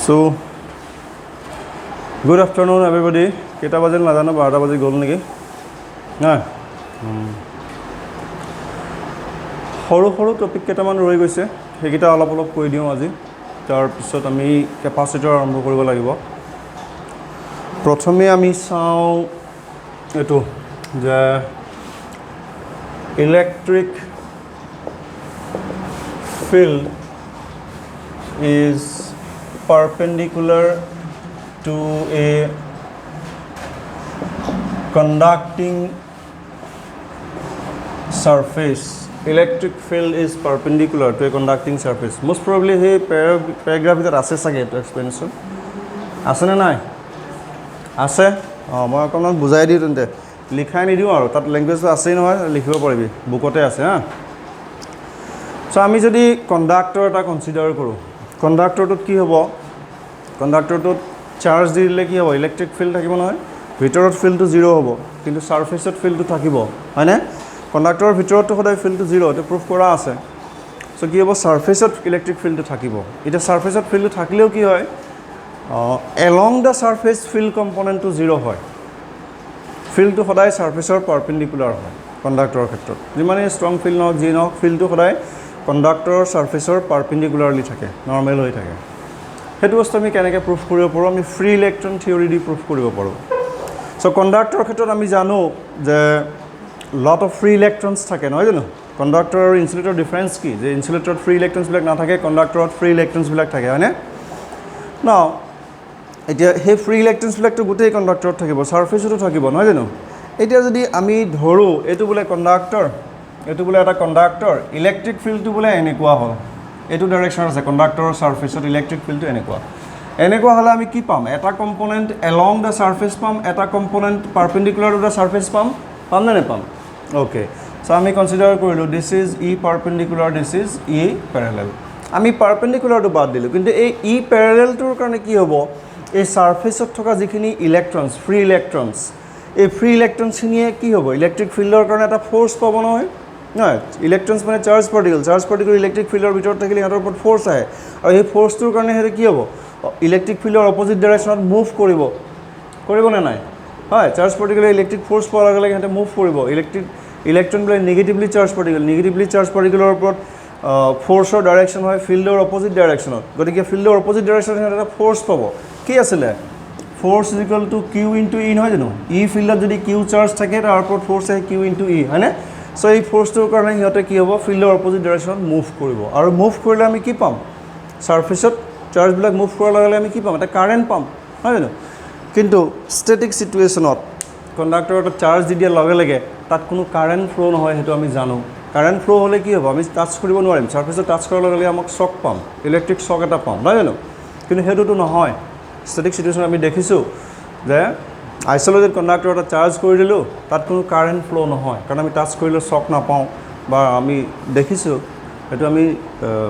So, good afternoon everybody. কেইটা বাজিল নাজানো 12টা বাজি গ'ল নেকি না সৰু সৰু টপিক কেইটামান ৰৈ গৈছে সেইকেইটা অলপ অলপ কৈ দিওঁ আজি তাৰপিছত আমি কেপাচিটৰ আৰম্ভ কৰিব লাগিব প্ৰথমে আমি চাওঁ এটো যে electric field is perpendicular to a conducting surface. Electric field is perpendicular to a conducting surface. Most probably he paragraph that ase sage to explanation ase na nai ase moi akonan bujai di tente likhai ni diu aru tat language ase noy likhibo paribi bukote ase ha so ami jodi conductor ta consider koru conductor tot ki hobo conductor tot charge dile ki hobo electric field thakibo noy ভিতৰত ফিল্ডটো 0 হ'ব কিন্তু সাৰফেসত ফিল্ডটো থাকিব হয়নে কন্ডাক্টৰৰ ভিতৰতটো সদায় ফিল্ডটো 0 এটা proof কৰা আছে so কি হ'ব সাৰফেসত ইলেক্ট্ৰিক ফিল্ডটো থাকিব এটা সাৰফেসত ফিল্ডটো থাকিলেও কি হয় along the surface field component to 0 হয় ফিল্ডটো সদায় সাৰফেসৰ পাৰপেন্ডিকুলাৰ হয় কন্ডাক্টৰৰ ক্ষেত্ৰত যিমানে ষ্ট্ৰং ফিল্ড নহওক যি নহওক ফিল্ডটো সদায় কন্ডাক্টৰৰ সাৰফেসৰ পাৰপেন্ডিকুলাৰলি থাকে নৰ্মেল হৈ থাকে হেতু বস্তু আমি কেনেকৈ প্ৰুফ কৰিব পাৰো আমি ফ্ৰী ইলেক্ট্ৰন থিওৰি দি প্ৰুফ কৰিব পাৰো So conductor ক্ষেত্ৰত আমি জানো যে lot of free electrons থাকে নহয় জানো conductor আৰু insulator difference কি যে insulator free electrons বিলাক না থাকে conductor free electrons বিলাক থাকে হয়নে now এতিয়া হে free electrons বিলাকটো গোটেই conductor থাকিব surfaceটো থাকিব নহয় জানো এতিয়া যদি আমি ধৰো এটো বলে conductor এটো বলে এটা conductor electric field টো বলে এনেকুৱা হয় এটো ডাইৰেকশন আছে conductor surfaceত electric field টো এনেকুৱা এনেকুৱা হলে আমি কি পাম এটা কম্পোনেন্ট along the surface পাম এটা component perpendicular to the surface পাম না পাম ওকে সো আমি কনসিডার কৰিলো this is e perpendicular this is e parallel আমি perpendicular টো বাদ দিলো কিন্তু এই e parallel টোৰ কাৰণে কি হ'ব এই সাৰফেসত থকা যিখিনি ইলেক্ট্ৰনস ফ্ৰী ইলেক্ট্ৰনস এই ফ্ৰী ইলেক্ট্ৰনস খিনিয়ে কি হ'ব ইলেক্ট্ৰিক ফিল্ডৰ কাৰণে এটা ফোৰ্স পাব নহয় নহয় ইলেক্ট্ৰনস মানে চাৰ্জ পাৰ্টিকল ইলেক্ট্ৰিক ফিল্ডৰ ভিতৰত থাকিলে ইহঁতৰ ওপৰত ফোৰ্স আহে আৰু এই ফোৰ্সটোৰ কাৰণে হেৰি কি হ'ব ইলেক্ট্ৰিক ফিল্ডৰ অপোজিট ডাইৰেকশনত মুভ কৰিব না নাই হয় চাৰ্জ পাৰ্টিকল ইলেক্ট্ৰিক ফোৰ্স পোৱাৰ লগে লগে হেতে মুভ কৰিব ইলেক্ট্ৰন বিলাক নেগেটিভলি চাৰ্জ পাৰ্টিকলৰ ওপৰত ফোৰ্সৰ ডাইৰেকশন হয় ফিল্ডৰ অপোজিট ডাইৰেকশনত গতিকে ফিল্ডৰ অপোজিট ডাইৰেকশনত এটা ফোর্স পাব কি আছিল force equal to q into e নহয় জানো e ফিল্ডত যদি q চাৰ্জ থাকে তাৰ ওপৰত ফোৰ্স আছে q ইনটু e হয়নে সো এই ফোৰ্সটোৰ কাৰণে হিয়তে কি হ'ব ফিল্ডৰ অপোজিট ডাইৰেকশনত মুভ কৰিব আৰু মুভ কৰিলে আমি কি পাম সাৰফেসত চাৰ্জ বিলাক মুভ কৰাৰ লগে লগে আমি কি পাম এটা কাৰেন্ট পাম হয় জানো কিন্তু স্ট্যাটিক সিচুৱেচনত কন্ডাক্টৰত চাৰ্জ দি দিয়া লগে লগে তাত কোনো কারেন্ট ফ্লো নহয় হেতু আমি জানো কারেন্ট ফ্লো হলে কি হ'ব আমি টাচ কৰিব নোৱাৰিম সাৰফেসত টাচ কৰাৰ লগে লগে আমাক শক পাম ইলেক্ট্ৰিক শক এটা পাম নহয় জানো কিন্তু হেতুটো নহয় স্ট্যাটিক সিচুৱেচন আমি দেখিছো যে আইসোলেটেড কন্ডাক্টৰ এটা চাৰ্জ কৰি দিলো তাত কোনো কাৰেন্ট ফ্লো নহয় কাৰণ আমি টাচ কৰিলে শক নাপাওঁ বা আমি দেখিছো হেতু আমি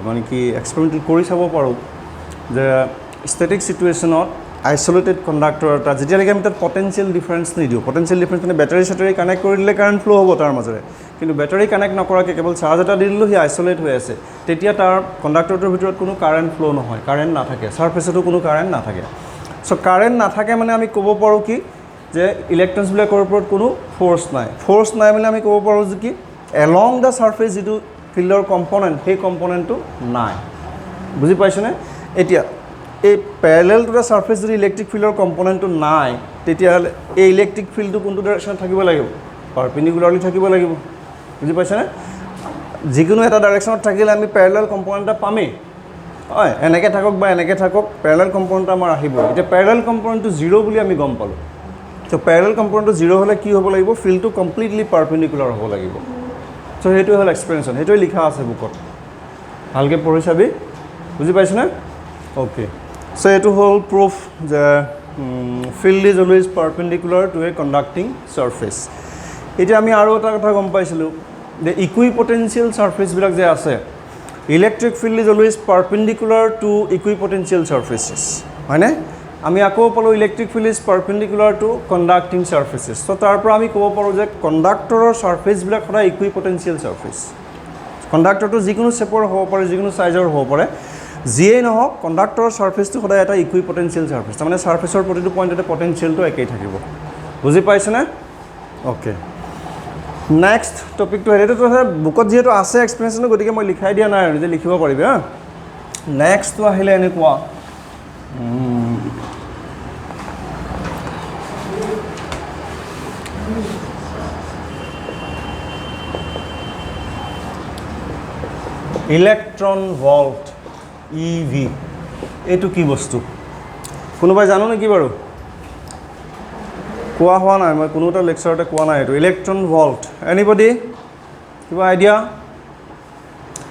মানে কি এক্সপেৰিমেন্ট কৰি চাব পাৰো যে স্ট্যাটিক সিচুৱেচনত আইসোলেটেড কন্ডাক্টৰ এটা যেতিয়ালৈকে আমি তাত পটেনশিয়াল ডিফাৰেন্স নিদিও পটেনশিয়াল ডিফাৰেন্স মানে বেটাৰি কানেক্ট কৰি দিলে কাৰেন্ট ফ্লো হ'ব তাৰ মাজৰে কিন্তু বেটাৰি কানেক্ট নকৰাকৈ কেৱল চাৰ্জ এটা দি দিলো হি আইসোলেট হৈ আছে তেতিয়া তাৰ কন্ডাক্টৰটোৰ ভিতৰত কোনো কাৰেন্ট ফ্লো নহয় কাৰেন্ট নাথাকে সাৰফেসতো কোনো কাৰেন্ট নাথাকে সো কাৰেন্ট নাথাকে মানে আমি ক'ব পাৰো কি যে ইলেক্ট্ৰনছ বিলাকৰ ওপৰত কোনো ফোৰ্স নাই মানে আমি ক'ব পাৰো যে কি along the surface যেটো ফিল্ডৰ কম্পোনেন্ট সেই কম্পোনেন্টটো নাই বুজি পাইছনে এতিয়া এই প্যাৰেলাল টু দা সাৰফেস যদি ইলেক্ট্ৰিক ফিল্ডৰ কম্পোনেন্টটো নাই তেতিয়া এই ইলেক্ট্ৰিক ফিল্ডটো কোনটো ডাইৰেকশনত থাকিব লাগিব পাৰপেন্ডিকুলাৰলি থাকিব লাগিব বুজি পাইছনে যিকোনো এটা ডাইৰেকশনত থাকিলে আমি প্যাৰেলাল কম্পোনেন্ট এটা পামেই হয় এনেকৈ থাকক বা এনেকৈ থাকক প্যাৰেলাল কম্পোনেন্ট আমাৰ আহিব এতিয়া প্যাৰেলাল কম্পোনেন্টটো 0 বুলি আমি গম পালো তো প্যাৰেলাল কম্পোনেন্টটো 0 হলে কি হ'ব লাগিব ফিল্ডটো কমপ্লিটলি পাৰপেন্ডিকুলাৰ হ'ব লাগিব সো হেতু হল এক্সপ্লেনেশন হেতুই লিখা আছে বুকত ভালকে পঢ়ি চাবি বুজি পাইছনে ওকে সো এটো হল প্রুফ যে field is always perpendicular to a conducting surface এটা আমি আৰু এটা কথা গম পাইছিলো যে ইকুইপটেনশিয়াল সারফেস বিলাক যে আছে electric field is always perpendicular to equipotential surfaces হয়নে আমি আকৌ পালো electric field is perpendicular to conducting surfaces so তাৰ পৰা আমি ক'ব পাৰো যে কন্ডাক্টৰৰ সাৰফেস বিলাক সদায় ইকুইপটেনশিয়াল সাৰফেস কন্ডাক্টৰটো যিকোনো শেপৰ হ'ব পাৰে যিকোনো সাইজৰ হ'ব পাৰে যিয়ে নহওক কণ্ডাক্টৰৰ ছাৰ্ফেচটো সদায় এটা ইকুইপটেঞ্চিয়েল ছাৰ্ফেচ তাৰমানে ছাৰ্ফেচৰ প্ৰতিটো পইণ্টতে পটেঞ্চিয়েলটো একেই থাকিব বুজি পাইছেনে অ'কে নেক্সট টপিকটো হেৰিটো বুকত যিহেতু আছে এক্সপ্লেনেশ্যন গতিকে মই লিখাই দিয়া নাই আৰু নিজে লিখিব পাৰিবি হা নেক্সটটো আহিলে এনেকুৱা ইলেক্ট্ৰন ভল্ট EV এইটো কি বস্তু কোনোবাই জানো নেকি বাৰু কোৱা হোৱা নাই মই কোনো এটা লেকচাৰতে কোৱা নাই এইটো ইলেক্ট্ৰন ভল্ট এনিবডি কিবা আইডিয়া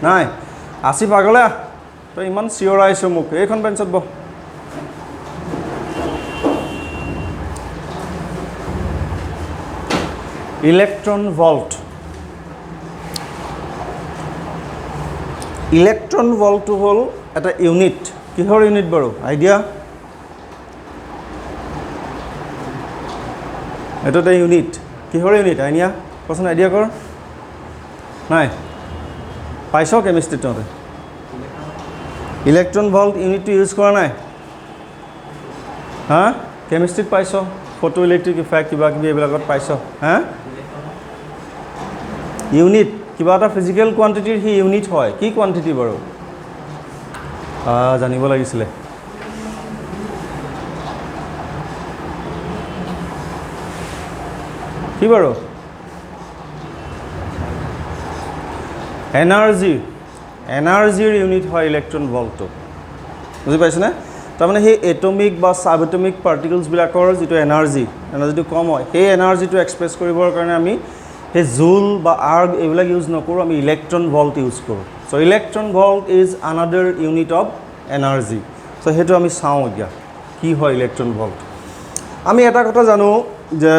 নাই আসি পাগলে তই ইমান চিঞৰাইছ মোক এইখন বেঞ্চত বহ ইলেক্ট্ৰন ভল্ট ইলেক্ট্ৰন ভল্টটো হ'ল এটা ইউনিট কিহৰ ইউনিট বাৰু আইডিয়া এইটো এটা ইউনিট কিহৰ ইউনিট আইনিয়া কোৱাচোন আইডিয়া কৰ নাই পাইছ কেমিষ্ট্ৰিত তহঁতে ইলেক্ট্ৰন ভল্ট ইউনিটটো ইউজ কৰা নাই হা কেমিষ্ট্ৰিত পাইছ ফটো ইলেক্ট্ৰিক ইফেক্ট কিবা কিবি এইবিলাকত পাইছ হা ইউনিট কিবা এটা ফিজিকেল কোৱান্টিটিৰ সি ইউনিট হয় কি কোৱান্টিটি বাৰু জানিব লাগিছিলে কি বাৰু এনাৰ্জিৰ ইউনিট হয় ইলেক্ট্ৰন ভল্টটো বুজি পাইছেনে তাৰমানে সেই এটমিক বা সাব এটমিক পাৰ্টিকলছবিলাকৰ যিটো এনাৰ্জিটো কম হয় সেই এনাৰ্জিটো এক্সপ্ৰেছ কৰিবৰ কাৰণে আমি সেই জুল বা আৰ্গ এইবিলাক ইউজ নকৰোঁ আমি ইলেক্ট্ৰন ভল্ট ইউজ কৰোঁ so' electron volt is another unit of energy so' সেইটো আমি চাওঁ এতিয়া কি হয় ইলেক্ট্ৰন ভল্ট আমি এটা কথা জানো যে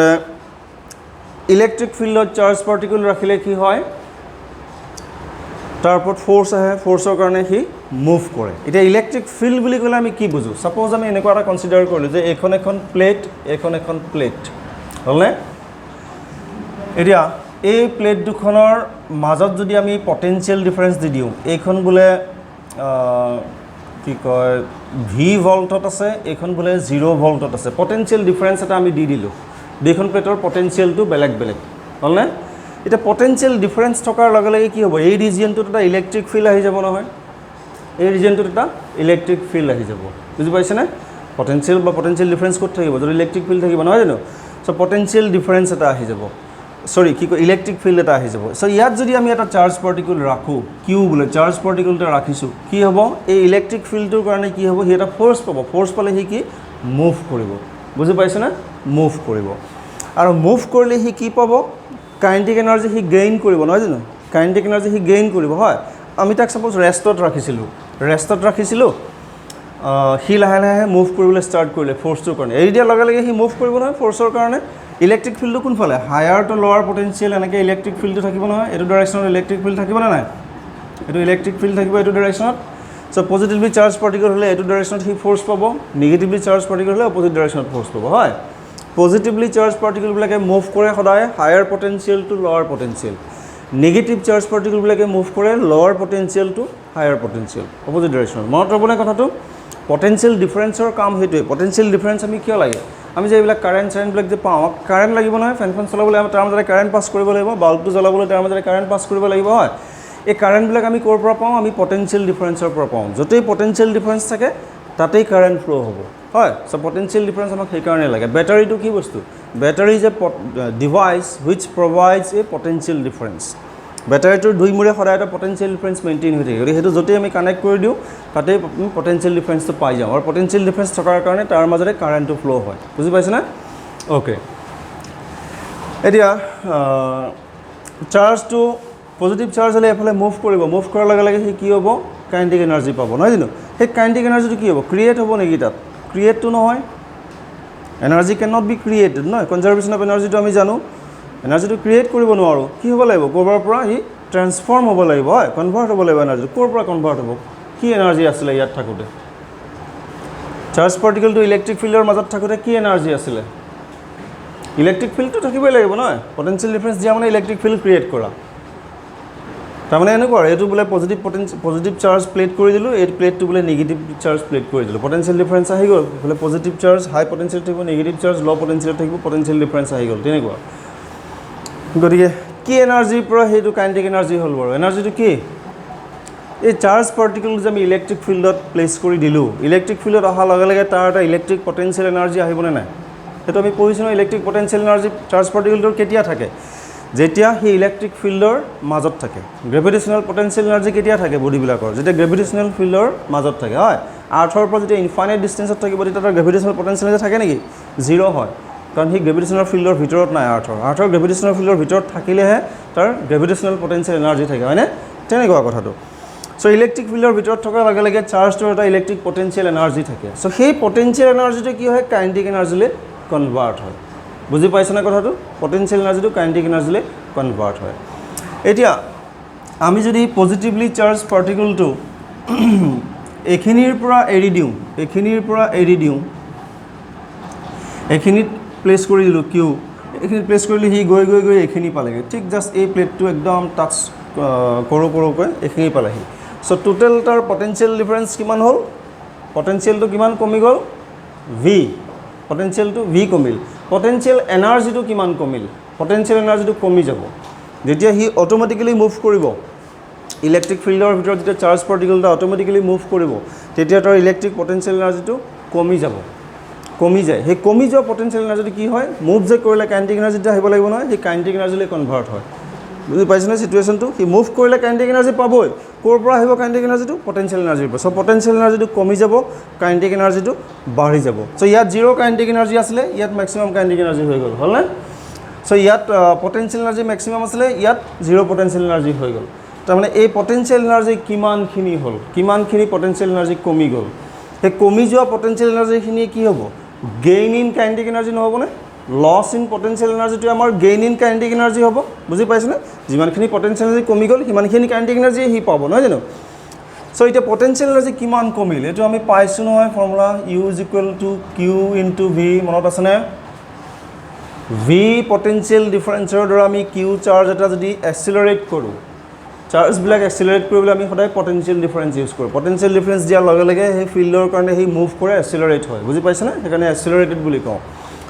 ইলেক্ট্ৰিক ফিল্ডত চাৰ্জ পাৰ্টিকল ৰাখিলে কি হয় তাৰ ওপৰত ফ'ৰ্চ আহে ফ'ৰ্চৰ কাৰণে সি মুভ কৰে এতিয়া ইলেক্ট্ৰিক ফিল্ড বুলি ক'লে আমি কি বুজোঁ ছাপ'জ আমি এনেকুৱা এটা কনচিডাৰ কৰিলোঁ যে এইখন এখন প্লেট হ'লনে এতিয়া এই প্লেট দুখনৰ মাজত যদি আমি পটেঞ্চিয়েল ডিফাৰেঞ্চ দি দিওঁ এইখন বোলে কি কয় ভি ভল্টত আছে এইখন বোলে 0 ভল্টত আছে পটেঞ্চিয়েল ডিফাৰেঞ্চ এটা আমি দি দিলোঁ দুইখন প্লেটৰ পটেঞ্চিয়েলটো বেলেগ হ'লনে এতিয়া পটেঞ্চিয়েল ডিফাৰেঞ্চ থকাৰ লগে লগে কি হ'ব এই ৰিজিয়নটোত এটা ইলেক্ট্ৰিক ফিল্ড আহি যাব নহয় এই ৰিজিয়নটোত এটা ইলেক্ট্ৰিক ফিল্ড আহি যাব বুজি পাইছেনে পটেঞ্চিয়েল ডিফাৰেঞ্চ ক'ত থাকিব যদি ইলেক্ট্ৰিক ফিল্ড থাকিব নহয় জানো চ' পটেঞ্চিয়েল ডিফাৰেঞ্চ এটা আহি যাব ইলেক্ট্ৰিক ফিল্ড এটা আহি যাব চ' ইয়াত যদি আমি এটা চাৰ্জ পাৰ্টিকল ৰাখোঁ কিউ বোলে চাৰ্জ পাৰ্টিকল এটা ৰাখিছোঁ কি হ'ব এই ইলেক্ট্ৰিক ফিল্ডটোৰ কাৰণে কি হ'ব সি এটা ফ'ৰ্চ পাব ফ'ৰ্চ পালে সি কি মুভ কৰিব বুজি পাইছেনে মুভ কৰিব আৰু মুভ কৰিলে সি কি পাব কাইনেটিক এনাৰ্জি সি গেইন কৰিব নহয় জানো কাইনেটিক এনাৰ্জি সি গেইন কৰিব হয় আমি তাক ছাপ'জ ৰেষ্টত ৰাখিছিলোঁ সি লাহে লাহে মুভ কৰিবলৈ ষ্টাৰ্ট কৰিলে ফ'ৰ্চটোৰ কাৰণে এৰি দিয়াৰ লগে লগে সি মুভ কৰিব নহয় ফ'ৰ্চৰ কাৰণে ইলেক্ট্ৰিক ফিল্ডটো কোনফালে হায়াৰ টু লৱাৰ পটেঞ্চিয়েল এনেকৈ ইলেক্ট্ৰিক ফিল্ডটো থাকিব নহয় এইটো ডাইৰেকশ্যনত ইলেক্ট্ৰিক ফিল্ড থাকিবনে নাই এইটো ইলেক্ট্ৰিক ফিল্ড থাকিব এইটো ডাইৰেকশ্যনত চ' পজিটিভলি চাৰ্জ পাৰ্টিকল হ'লে এইটো ডাইৰেকশ্যনত সি ফ'ৰ্চ পাব নিগেটিভলি চাৰ্জ পাৰ্টিকল হ'লে অপজিট ডাইৰেকশ্যনত ফ'ৰ্চ পাব হয় পজিটিভলি চাৰ্জ পাৰ্টিকলবিলাকে মুভ কৰে সদায় higher potential to lower potential negative charge পাৰ্টিকলবিলাকে মুভ কৰে lower potential to higher potential opposite ডাইৰেকশ্যনত মনত ৰ'বনে কথাটো পটেঞ্চিয়েল ডিফাৰেঞ্চৰ কাম সেইটোৱে পটেঞ্চিয়েল ডিফাৰেঞ্চ আমি কিয় লাগে আমি যে এইবিলাক কাৰেণ্টবিলাক যে পাওঁ কাৰেণ্ট লাগিব নহয় ফেনখন চলাবলৈ আমি তাৰ মাজতে কাৰেণ্ট পাছ কৰিব লাগিব বাল্বটো জ্বলাবলৈ তাৰ মাজতে কাৰেণ্ট পাছ কৰিব লাগিব হয় এই কাৰেণ্টবিলাক আমি ক'ৰ পৰা পাওঁ আমি পটেঞ্চিয়েল ডিফাৰেঞ্চৰ পৰা পাওঁ য'তেই পটেঞ্চিয়েল ডিফাৰেঞ্চ থাকে তাতেই কাৰেণ্ট ফ্ল' হ'ব হয় চ' পটেঞ্চিয়েল ডিফাৰেঞ্চ আমাক সেইকাৰণে লাগে বেটাৰীটো কি বস্তু battery is a device which provides a potential difference বেটাৰীটোৰ দুইমূৰে সদায় এটা পটেঞ্চিয়েল ডিফাৰেঞ্চ মেইনটেইন হৈ থাকে গতিকে সেইটো য'তেই আমি কানেক্ট কৰি দিওঁ তাতেই আমি পটেঞ্চিয়েল ডিফাৰেঞ্চটো পাই যাওঁ আৰু পটেঞ্চিয়েল ডিফাৰেঞ্চ থকাৰ কাৰণে তাৰ মাজতে কাৰেণ্টটো ফ্ল' হয় বুজি পাইছেনে অ'কে এতিয়া চাৰ্জটো পজিটিভ চাৰ্জ হ'লে এফালে মুভ কৰিব মুভ কৰাৰ লগে লগে সি কি হ'ব কাইনেটিক এনাৰ্জি পাব নহয় জানো সেই কাইনেটিক এনাৰ্জিটো কি হ'ব ক্ৰিয়েট হ'ব নেকি তাত ক্ৰিয়েটটো নহয় energy can not be created নহয় কনজাৰ্ভেশ্যন অফ এনাৰ্জিটো আমি জানো এনাৰ্জিটো ক্ৰিয়েট কৰিব নোৱাৰোঁ কি হ'ব লাগিব ক'ৰবাৰ পৰা সি ট্ৰেন্সফৰ্ম হ'ব লাগিব হয় কনভাৰ্ট হ'ব লাগিব এনাৰ্জিটো ক'ৰ পৰা কনভাৰ্ট হ'ব কি এনাৰ্জি আছিলে ইয়াত থাকোঁতে চাৰ্জ পাৰ্টিকলটো ইলেক্ট্ৰিক ফিল্ডৰ মাজত থাকোঁতে কি এনাৰ্জি আছিলে ইলেক্ট্ৰিক ফিল্ডটো থাকিবই লাগিব নহয় পটেঞ্চিয়েল ডিফাৰেঞ্চ দিয়া মানে ইলেক্ট্ৰিক ফিল্ড ক্ৰিয়েট কৰা তাৰমানে এনেকুৱা এইটো বোলে পজিটিভ চাৰ্জ প্লেট কৰি দিলোঁ, এই প্লেটটো বোলে নিগেটিভ চাৰ্জ প্লেট কৰি দিলোঁ, পটেনচিয়েল ডিফাৰেঞ্চ আহি গ'ল। বোলে পজিটিভ চাৰ্জ হাই পটেনচিয়েল থাকিব, নিগেটিভ চাৰ্জ ল' পটেনচিয়েল থাকিব, পটেনচিয়েল ডিফাৰেঞ্চ আহি গ'ল, তেনেকুৱা। গতিকে কি এনাৰ্জিৰ পৰা সেইটো কাইনেটিক এনাৰ্জি হ'ল বাৰু? এনাৰ্জিটো কি? এই চাৰ্জ পাৰ্টিকল যে আমি ইলেক্ট্ৰিক ফিল্ডত প্লেচ কৰি দিলোঁ, ইলেক্ট্ৰিক ফিল্ডত অহাৰ লগে লগে তাৰ এটা ইলেক্ট্ৰিক পটেনচিয়েল এনাৰ্জি আহিবনে নাই? সেইটো আমি পঢ়িছোঁ নহয়, ইলেক্ট্ৰিক পটেনচিয়েল এনাৰ্জি চাৰ্জ পাৰ্টিকলটোৰ কেতিয়া থাকে? যেতিয়া সেই ইলেক্ট্ৰিক ফিল্ডৰ মাজত থাকে। গ্ৰেভিটেশ্যনেল পটেনচিয়েল এনাৰ্জি কেতিয়া থাকে বডিবিলাকৰ? যেতিয়া গ্ৰেভিটেশ্যনেল ফিল্ডৰ মাজত থাকে, হয়। আৰ্থৰ পৰা যেতিয়া ইনফাইনাইট ডিষ্টেঞ্চত থাকিব তেতিয়া তাৰ গ্ৰেভিটেশ্যনেল পটেনচিয়েল এনাৰ্জি থাকে নেকি? 0 হয়, কাৰণ সি গ্ৰেভিটেশ্যনেল ফিল্ডৰ ভিতৰত নাই। আৰ্থৰ গ্ৰেভিটেশ্যনেল ফিল্ডৰ ভিতৰত থাকিলেহে তাৰ গ্ৰেভিটেশ্যনেল পটেনচিয়েল এনাৰ্জি থাকে, হয়নে? তেনেকুৱা কথাটো। চ' ইলেক্ট্ৰিক ফিল্ডৰ ভিতৰত থকাৰ লগে লগে চাৰ্জটোৰ এটা ইলেক্ট্ৰিক পটেনচিয়েল এনাৰ্জি থাকে। চ' সেই পটেনচিয়েল এনাৰ্জিটো কি হয়? কাইনেটিক এনাৰ্জিলৈ কনভাৰ্ট হয়। বুজি পাইছেনে কথাটো? পটেনচিয়েল এনাৰ্জিটো কাইনেটিক এনাৰ্জিলৈ কনভাৰ্ট হয়। এতিয়া আমি যদি পজিটিভলি চাৰ্জ পাৰ্টিকলটো এইখিনিৰ পৰা এৰি দিওঁ, এইখিনিত প্লেচ কৰি দিলোঁ কিউ, এইখিনিত প্লেচ কৰিলে সি গৈ গৈ গৈ এইখিনি পালেগৈ, ঠিক জাষ্ট এই প্লেটটো একদম টাচ কৰোঁকৈ এইখিনি পালেহি। চ' টোটেল তাৰ পটেনচিয়েল ডিফাৰেঞ্চ কিমান হ'ল? পটেনচিয়েলটো কিমান কমি গ'ল? ভি। পটেনচিয়েলটো ভি কমিল। পটেনচিয়েল এনাৰ্জিটো কিমান কমিল? পটেনচিয়েল এনাৰ্জিটো কমি যাব। যেতিয়া সি অট'মেটিকেলি মুভ কৰিব, ইলেক্ট্ৰিক ফিল্ডৰ ভিতৰত যেতিয়া চাৰ্জ পাৰ্টিকল এটা অট'মেটিকেলি মুভ কৰিব, তেতিয়া তাৰ ইলেক্ট্ৰিক পটেনচিয়েল এনাৰ্জিটো কমি যাব, কমি যায়। সেই কমি যোৱা পটেনচিয়েল এনাৰ্জিটো কি হয়? মুভ যে কৰিলে কাইনেটিক এনাৰ্জিটো আহিব লাগিব নহয়, সেই কাইনেটিক এনাৰ্জিলৈ কনভাৰ্ট হয়। বুজি পাইছেনে চিটুৱেশ্যনটো? সি মুভ কৰিলে কাইনেটিক এনাৰ্জি পাবই। ক'ৰ পৰা আহিব কাইনেটিক এনাৰ্জিটো? পটেনচিয়েল এনাৰ্জিৰ পৰা। চ' পটেনচিয়েল এনাৰ্জিটো কমি যাব, কাইনেটিক এনাৰ্জিটো বাঢ়ি যাব। চ' ইয়াত 0 কাইনেটিক এনাৰ্জি আছিলে, ইয়াত মেক্সিমাম কাইনেটিক এনাৰ্জি হৈ গ'ল, হ'লনে? চ' ইয়াত পটেনচিয়েল এনাৰ্জি মেক্সিমাম আছিলে, ইয়াত 0 পটেনচিয়েল এনাৰ্জি হৈ গ'ল। তাৰমানে এই পটেনচিয়েল এনাৰ্জি কিমানখিনি হ'ল? কিমানখিনি পটেনচিয়েল এনাৰ্জি কমি গ'ল? সেই কমি যোৱা পটেনচিয়েল এনাৰ্জিখিনি কি হ'ব? গেইন ইন কাইনেটিক এনাৰ্জি নহ'বনে? লছ ইন পটেনচিয়েল এনাৰ্জিটো আমাৰ গেইন ইন কাইনেটিক এনাৰ্জি হ'ব। বুজি পাইছেনে? যিমানখিনি পটেনচিয়েল এনাৰ্জি কমি গ'ল, সিমানখিনি কাইনেটিক এনাৰ্জি সি পাব, নহয় জানো? চ' এতিয়া পটেনচিয়েল এনাৰ্জি কিমান কমিল? এইটো আমি পাইছোঁ নহয় formula, U is equal to Q into V, মনত আছেনে? ভি পটেনচিয়েল ডিফাৰেঞ্চৰ দ্বাৰা আমি কিউ চাৰ্জ এটা যদি এক্সিলাৰেট কৰোঁ, চাৰ্জবিলাক এক্সিলাৰেট কৰিবলৈ আমি সদায় পটেনচিয়েল ডিফাৰেঞ্চ ইউজ কৰোঁ। পটেনচিয়েল ডিফাৰেঞ্চ দিয়াৰ লগে লগে সেই ফিল্ডৰ কাৰণে সি মুভ কৰে, এক্সিলাৰেট হয়। বুজি পাইছেনে? সেইকাৰণে এক্সিলাৰেটেড বুলি কওঁ।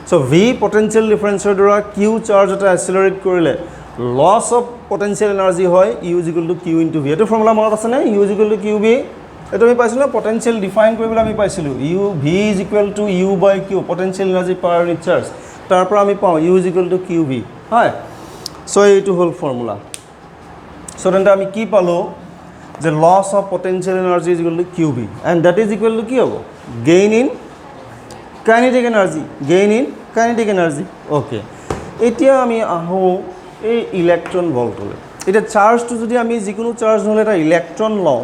চ' ভি পটেনচিয়েল ডিফাৰেঞ্চৰ দ্বাৰা কিউ চাৰ্জ এটা এক্সিলাৰেট কৰিলে লছ অফ পটেনচিয়েল এনাৰ্জি হয় U is equal to Q into V. এইটো ফৰ্মুলা মনত আছেনে? U is equal to Q V. এইটো আমি পাইছিলোঁ পটেনচিয়েল ডিফাইন কৰিবলৈ আমি পাইছিলোঁ U V is equal to U by Q, potential energy per unit charge. তাৰ পৰা আমি পাওঁ U is equal to Q V, হয়। চ' এইটো হ'ল ফৰ্মুলা। চ' তেন্তে আমি কি পালোঁ? যে loss of potential energy is equal to Q V, and that is equal to কি হ'ব? Gain in kinetic energy, gain in kinetic energy. Okay, এতিয়া আমি আহোঁ এই ইলেক্ট্ৰন ভল্টলৈ। এতিয়া চাৰ্জটো যদি আমি যিকোনো চাৰ্জ নহ'লে এটা ইলেক্ট্ৰন লওঁ,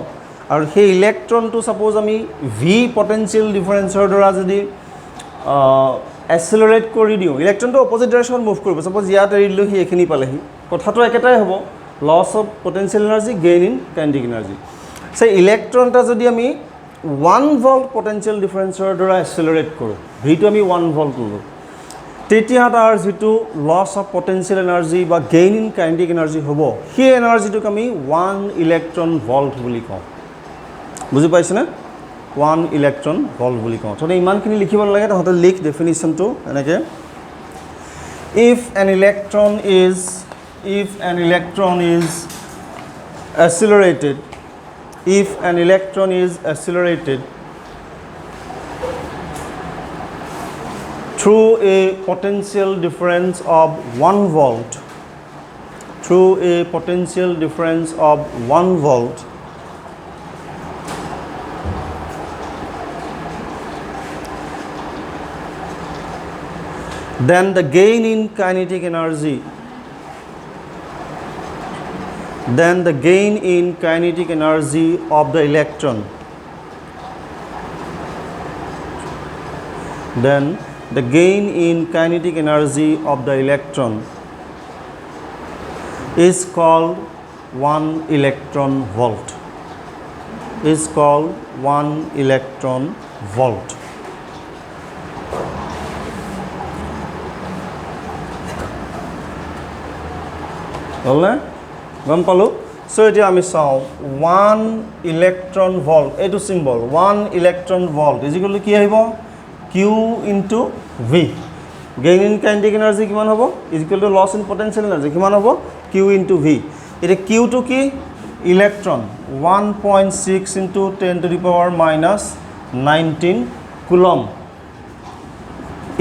আৰু সেই ইলেক্ট্ৰনটো ছাপ'জ আমি ভি পটেনচিয়েল ডিফাৰেঞ্চৰ দ্বাৰা যদি এক্সিলাৰেট কৰি দিওঁ, ইলেক্ট্ৰনটো অপজিট ডাইৰেকশ্যনত মুভ কৰিব। ছাপ'জ ইয়াত এৰি দিলোঁ, সি এইখিনি পালেহি, কথাটো একেটাই হ'ব, loss of potential energy, gain in kinetic energy. সেই ইলেক্ট্ৰন এটা যদি আমি 1 ভল্ট পটেনচিয়েল ডিফাৰেঞ্চৰ দ্বাৰা এক্সিলাৰেট কৰোঁ, ভিটো আমি 1 ভল্ট ল'লোঁ, তেতিয়া তাৰ যিটো লছ অফ পটেনচিয়েল এনাৰ্জি বা গেইন ইন কাইনেটিক এনাৰ্জি হ'ব, সেই এনাৰ্জিটোক আমি 1 ইলেক্ট্ৰন ভল্ট বুলি কওঁ। বুজি পাইছেনে? 1 ইলেক্ট্ৰন ভল্ট বুলি কওঁ। তহঁতে ইমানখিনি লিখিব নালাগে, তহঁতে লিখ ডেফিনিশ্যনটো এনেকৈ। If N electron is accelerated, if an electron is accelerated through a potential difference of 1 volt, through a potential difference of 1 volt, then the gain in kinetic energy, then the gain in kinetic energy of the electron, then the gain in kinetic energy of the electron is called 1 electron volt, is called 1 electron volt. হ'লনে? গম পালোঁ। So এতিয়া আমি চাওঁ 1 electron volt এইটো symbol 1 electron volt is equal to কি আহিব q into v gain in kinetic energy কিমান হ'ব is equal to loss in potential energy কিমান হ'ব q ইনটু v এতিয়া q টু কি electron 1.6 into 10 to the power minus 19 coulomb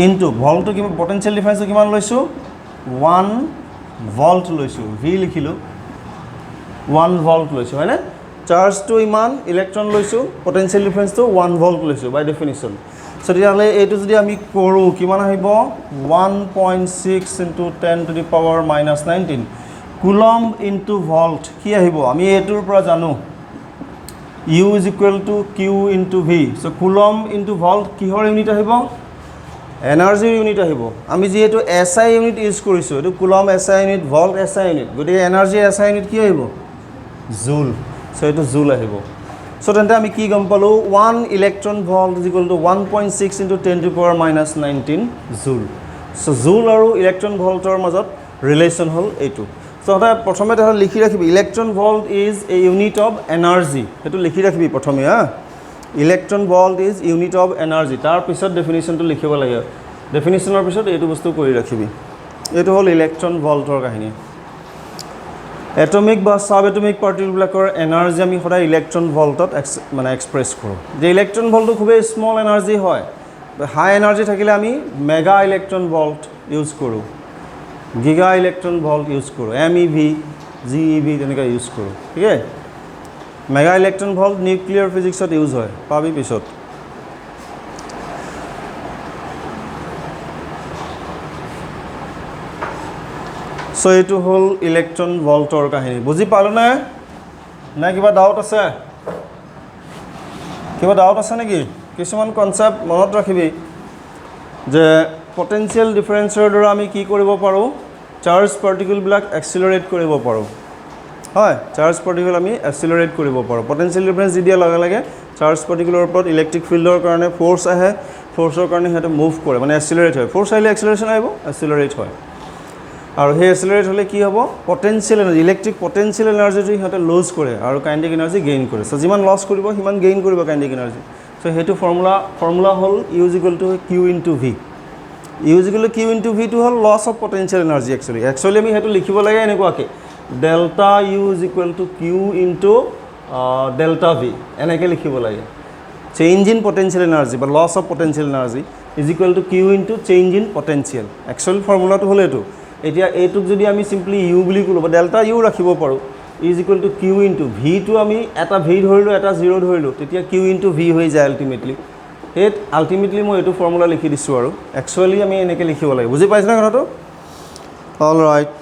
into ভল্টটো কিমান পটেনচিয়েল ডিফাৰেন্সটো কিমান লৈছোঁ 1 ভল্ট লৈছোঁ v লিখিলোঁ 1 ভল্ট লৈছোঁ হয়নে চাৰ্জটো ইমান ইলেক্ট্ৰন লৈছোঁ পটেনচিয়েল ডিফাৰেন্সটো 1 ভল্ট লৈছোঁ বাই ডেফিনিশ্যন সো তেতিয়াহ'লে এইটো যদি আমি কৰোঁ কিমান আহিব 1.6 into 10 to the power minus 19 coulomb into volt কি আহিব আমি এইটোৰ পৰা জানো u is equal to q into v so coulomb into volt কিহৰ ইউনিট আহিব এনাৰ্জিৰ ইউনিট আহিব আমি যেহেতু SI ইউনিট ইউজ কৰিছোঁ এইটো coulomb SI unit volt SI unit গতিকে এনাৰ্জি SI ইউনিট কি আহিব জুল সো এইটো জুল আহিব সো তেন্তে আমি কি গম পালোঁ 1 electron volt is equal to 1.6 into 10 to power minus 19 joule so জুল আৰু ইলেক্ট্ৰন ভল্টৰ মাজত ৰিলেশ্যন হ'ল এইটো সো সদায় প্ৰথমে তাহলে লিখি ৰাখিবি electron volt is a unit of energy সেইটো লিখি ৰাখিবি প্ৰথমে electron volt is unit of energy তাৰ পিছত ডেফিনিশ্যনটো লিখিব লাগে ডেফিনিশ্যনৰ পিছত এইটো বস্তু কৰি ৰাখিবি এইটো হ'ল ইলেক্ট্ৰন ভল্টৰ কাহিনী এটমিক বা সাব এটমিক পাৰ্টিকলবিলাকৰ এনাৰ্জি আমি সদায় ইলেক্ট্ৰন ভল্টত মানে এক্সপ্ৰেছ কৰোঁ যে ইলেক্ট্ৰন ভল্টটো খুবেই স্মল এনাৰ্জি হয় হাই এনাৰ্জি থাকিলে আমি মেগা ইলেক্ট্ৰন ভল্ট ইউজ কৰোঁ গিগা ইলেক্ট্ৰন ভল্ট ইউজ কৰোঁ MEV GeV তেনেকৈ ইউজ কৰোঁ ঠিক আছে মেগা ইলেক্ট্ৰন ভল্ট নিউক্লিয়াৰ ফিজিক্সত ইউজ হয় পাবি পিছত সো এইটো হ'ল ইলেক্ট্ৰন ভল্টৰ কাহিনী বুজি পালোঁ নে কিবা ডাউট আছে নেকি কিছুমান কনচেপ্ট মনত ৰাখিবি যে পটেনচিয়েল ডিফাৰেন্সৰ দ্বাৰা আমি কি কৰিব পাৰোঁ চাৰ্জ পাৰ্টিকলবিলাক এক্সিলাৰেট কৰিব পাৰোঁ হয় চাৰ্জ পাৰ্টিকল আমি এক্সিলাৰেট কৰিব পাৰোঁ পটেনচিয়েল ডিফাৰেন্স দি দিয়াৰ লগে লগে চাৰ্জ পাৰ্টিকলৰ ওপৰত ইলেক্ট্ৰিক ফিল্ডৰ কাৰণে ফ'ৰ্চ আহে ফ'ৰ্চৰ কাৰণে সিহঁতে মুভ কৰে মানে এক্সিলাৰেট হয় ফ'ৰ্চ আহিলে এক্সিলাৰেশ্যন আহিব এক্সিলাৰেট হয় আৰু সেই এক্সিলাৰেট হ'লে কি হ'ব পটেনচিয়েল এনাৰ্জি ইলেক্ট্ৰিক পটেনচিয়েল এনাৰ্জিটো সিহঁতে লছ কৰে আৰু কাইনেটিক এনাৰ্জি গেইন কৰে সো যিমান লছ কৰিব সিমান গেইন কৰিব কাইনেটিক এনাৰ্জি সো সেইটো ফৰ্মুলা হ'ল U is equal to Q into V U is equal to Q into V টো হ'ল loss of potential energy actually আমি সেইটো লিখিব লাগে এনেকুৱাকৈ delta U is equal to Q into delta V এনেকৈ লিখিব লাগে চেঞ্জ ইন পটেনচিয়েল এনাৰ্জি বা loss of potential energy is equal to Q into change in potential actual ফৰ্মুলাটো হ'ল এইটো এতিয়া এইটোক যদি আমি সিম্পলি U বুলি ক'লোঁ বা ডেল্টা U ৰাখিব পাৰোঁ is equal to Q into Vটো আমি এটা V ধৰিলোঁ এটা 0 ধৰিলোঁ তেতিয়া Q ইনটু V হৈ যায় আল্টিমেটলি মই এইটো ফৰ্মুলা লিখি দিছোঁ আৰু একচুৱেলি আমি এনেকৈ লিখিব লাগে বুজি পাইছেনে কথাটো অল ৰাইট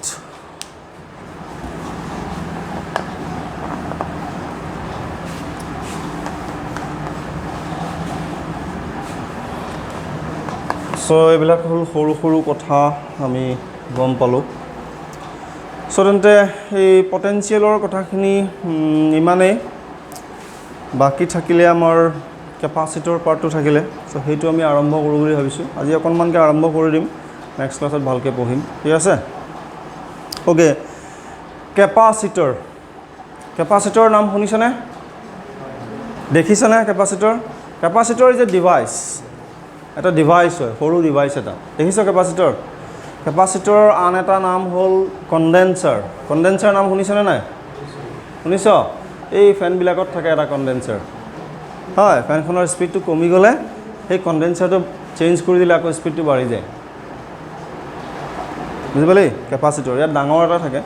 সো এইবিলাক হ'ল সৰু সৰু কথা আমি গম পালোঁ সো তেন্তে এই পটেনচিয়েলৰ কথাখিনি ইমানেই বাকী থাকিলে আমাৰ কেপাচিটৰ পাৰ্টটো থাকিলে সো সেইটো আমি আৰম্ভ কৰোঁ বুলি ভাবিছোঁ আজি অকণমানকৈ আৰম্ভ কৰি দিম নেক্সট ক্লাছত ভালকৈ পঢ়িম ঠিক আছে অ'কে কেপাচিটৰ নাম শুনিছেনে দেখিছেনে কেপাচিটৰ ইজ এ ডিভাইচ এটা ডিভাইচ হয় সৰু ডিভাইচ এটা দেখিছ কেপাচিটৰ আন এটা নাম হ'ল কণ্ডেনচাৰ নাম শুনিছেনে নাই শুনিছ এই ফেনবিলাকত থাকে এটা কণ্ডেনচাৰ হয় ফেনখনৰ স্পীডটো কমি গ'লে সেই কণ্ডেনচাৰটো চেঞ্জ কৰি দিলে আকৌ স্পীডটো বাঢ়ি যায় বুজি পালি কেপাচিটৰ ইয়াত ডাঙৰ এটা থাকে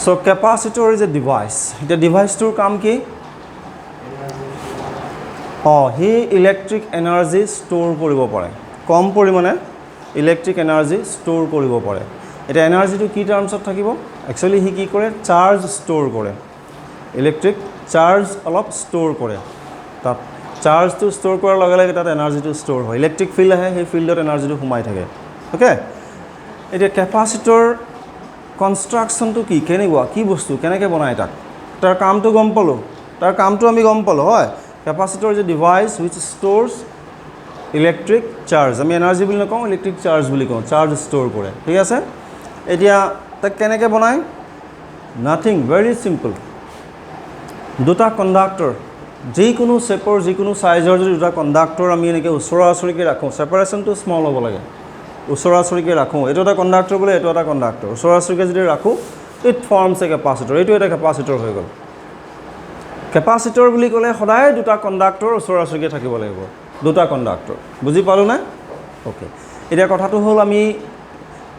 so capacitor is a device এতিয়া ডিভাইচটোৰ কাম কি সি ইলেক্ট্ৰিক এনাৰ্জি ষ্ট'ৰ কৰিব পাৰে কম পৰিমাণে ইলেক্ট্ৰিক এনাৰ্জি ষ্ট'ৰ কৰিব পাৰে এতিয়া এনাৰ্জিটো কি টাৰ্মছত থাকিব একচুৱেলি সি কি কৰে চাৰ্জ ষ্ট'ৰ কৰে ইলেক্ট্ৰিক চাৰ্জ অলপ ষ্ট'ৰ কৰে তাত চাৰ্জটো ষ্ট'ৰ কৰাৰ লগে লগে তাত এনাৰ্জিটো ষ্ট'ৰ হয় ইলেক্ট্ৰিক ফিল্ড আহে সেই ফিল্ডত এনাৰ্জিটো সোমাই থাকে অ'কে এতিয়া কেপাচিটৰ কনষ্ট্ৰাকশ্যনটো কেনেকুৱা কি বস্তু কেনেকৈ বনায় তাৰ কামটো গম পালোঁ আমি গম পালোঁ হয় capacitor is a device which stores electric charge আমি এনাৰ্জি বুলি নকওঁ ইলেক্ট্ৰিক চাৰ্জ বুলি কওঁ চাৰ্জ ষ্ট'ৰ কৰে ঠিক আছে এতিয়া তাক কেনেকৈ বনায় নাথিং, ভেৰি চিম্পল। দুটা কণ্ডাক্টৰ যিকোনো শেপৰ যিকোনো সাইজৰ যদি দুটা কণ্ডাক্টৰ আমি এনেকৈ ওচৰা ওচৰিকৈ ৰাখোঁ, ছেপাৰেশ্যনটো স্মল হ'ব লাগে, ওচৰা ওচৰিকৈ ৰাখোঁ, এইটো এটা কণ্ডাক্টৰ বোলে এইটো এটা কণ্ডাক্টৰ, ওচৰা ওচৰিকৈ যদি ৰাখোঁ ইট ফৰ্মছ এ কেপাচিটৰ, এইটো এটা কেপাচিটৰ হৈ গ'ল। কেপাচিটৰ বুলি ক'লে সদায় দুটা কণ্ডাক্টৰ ওচৰা ওচৰিকৈ থাকিব লাগিব, দুটা কণ্ডাক্টৰ, বুজি পালোঁ নে? অ'কে, এতিয়া কথাটো হ'ল আমি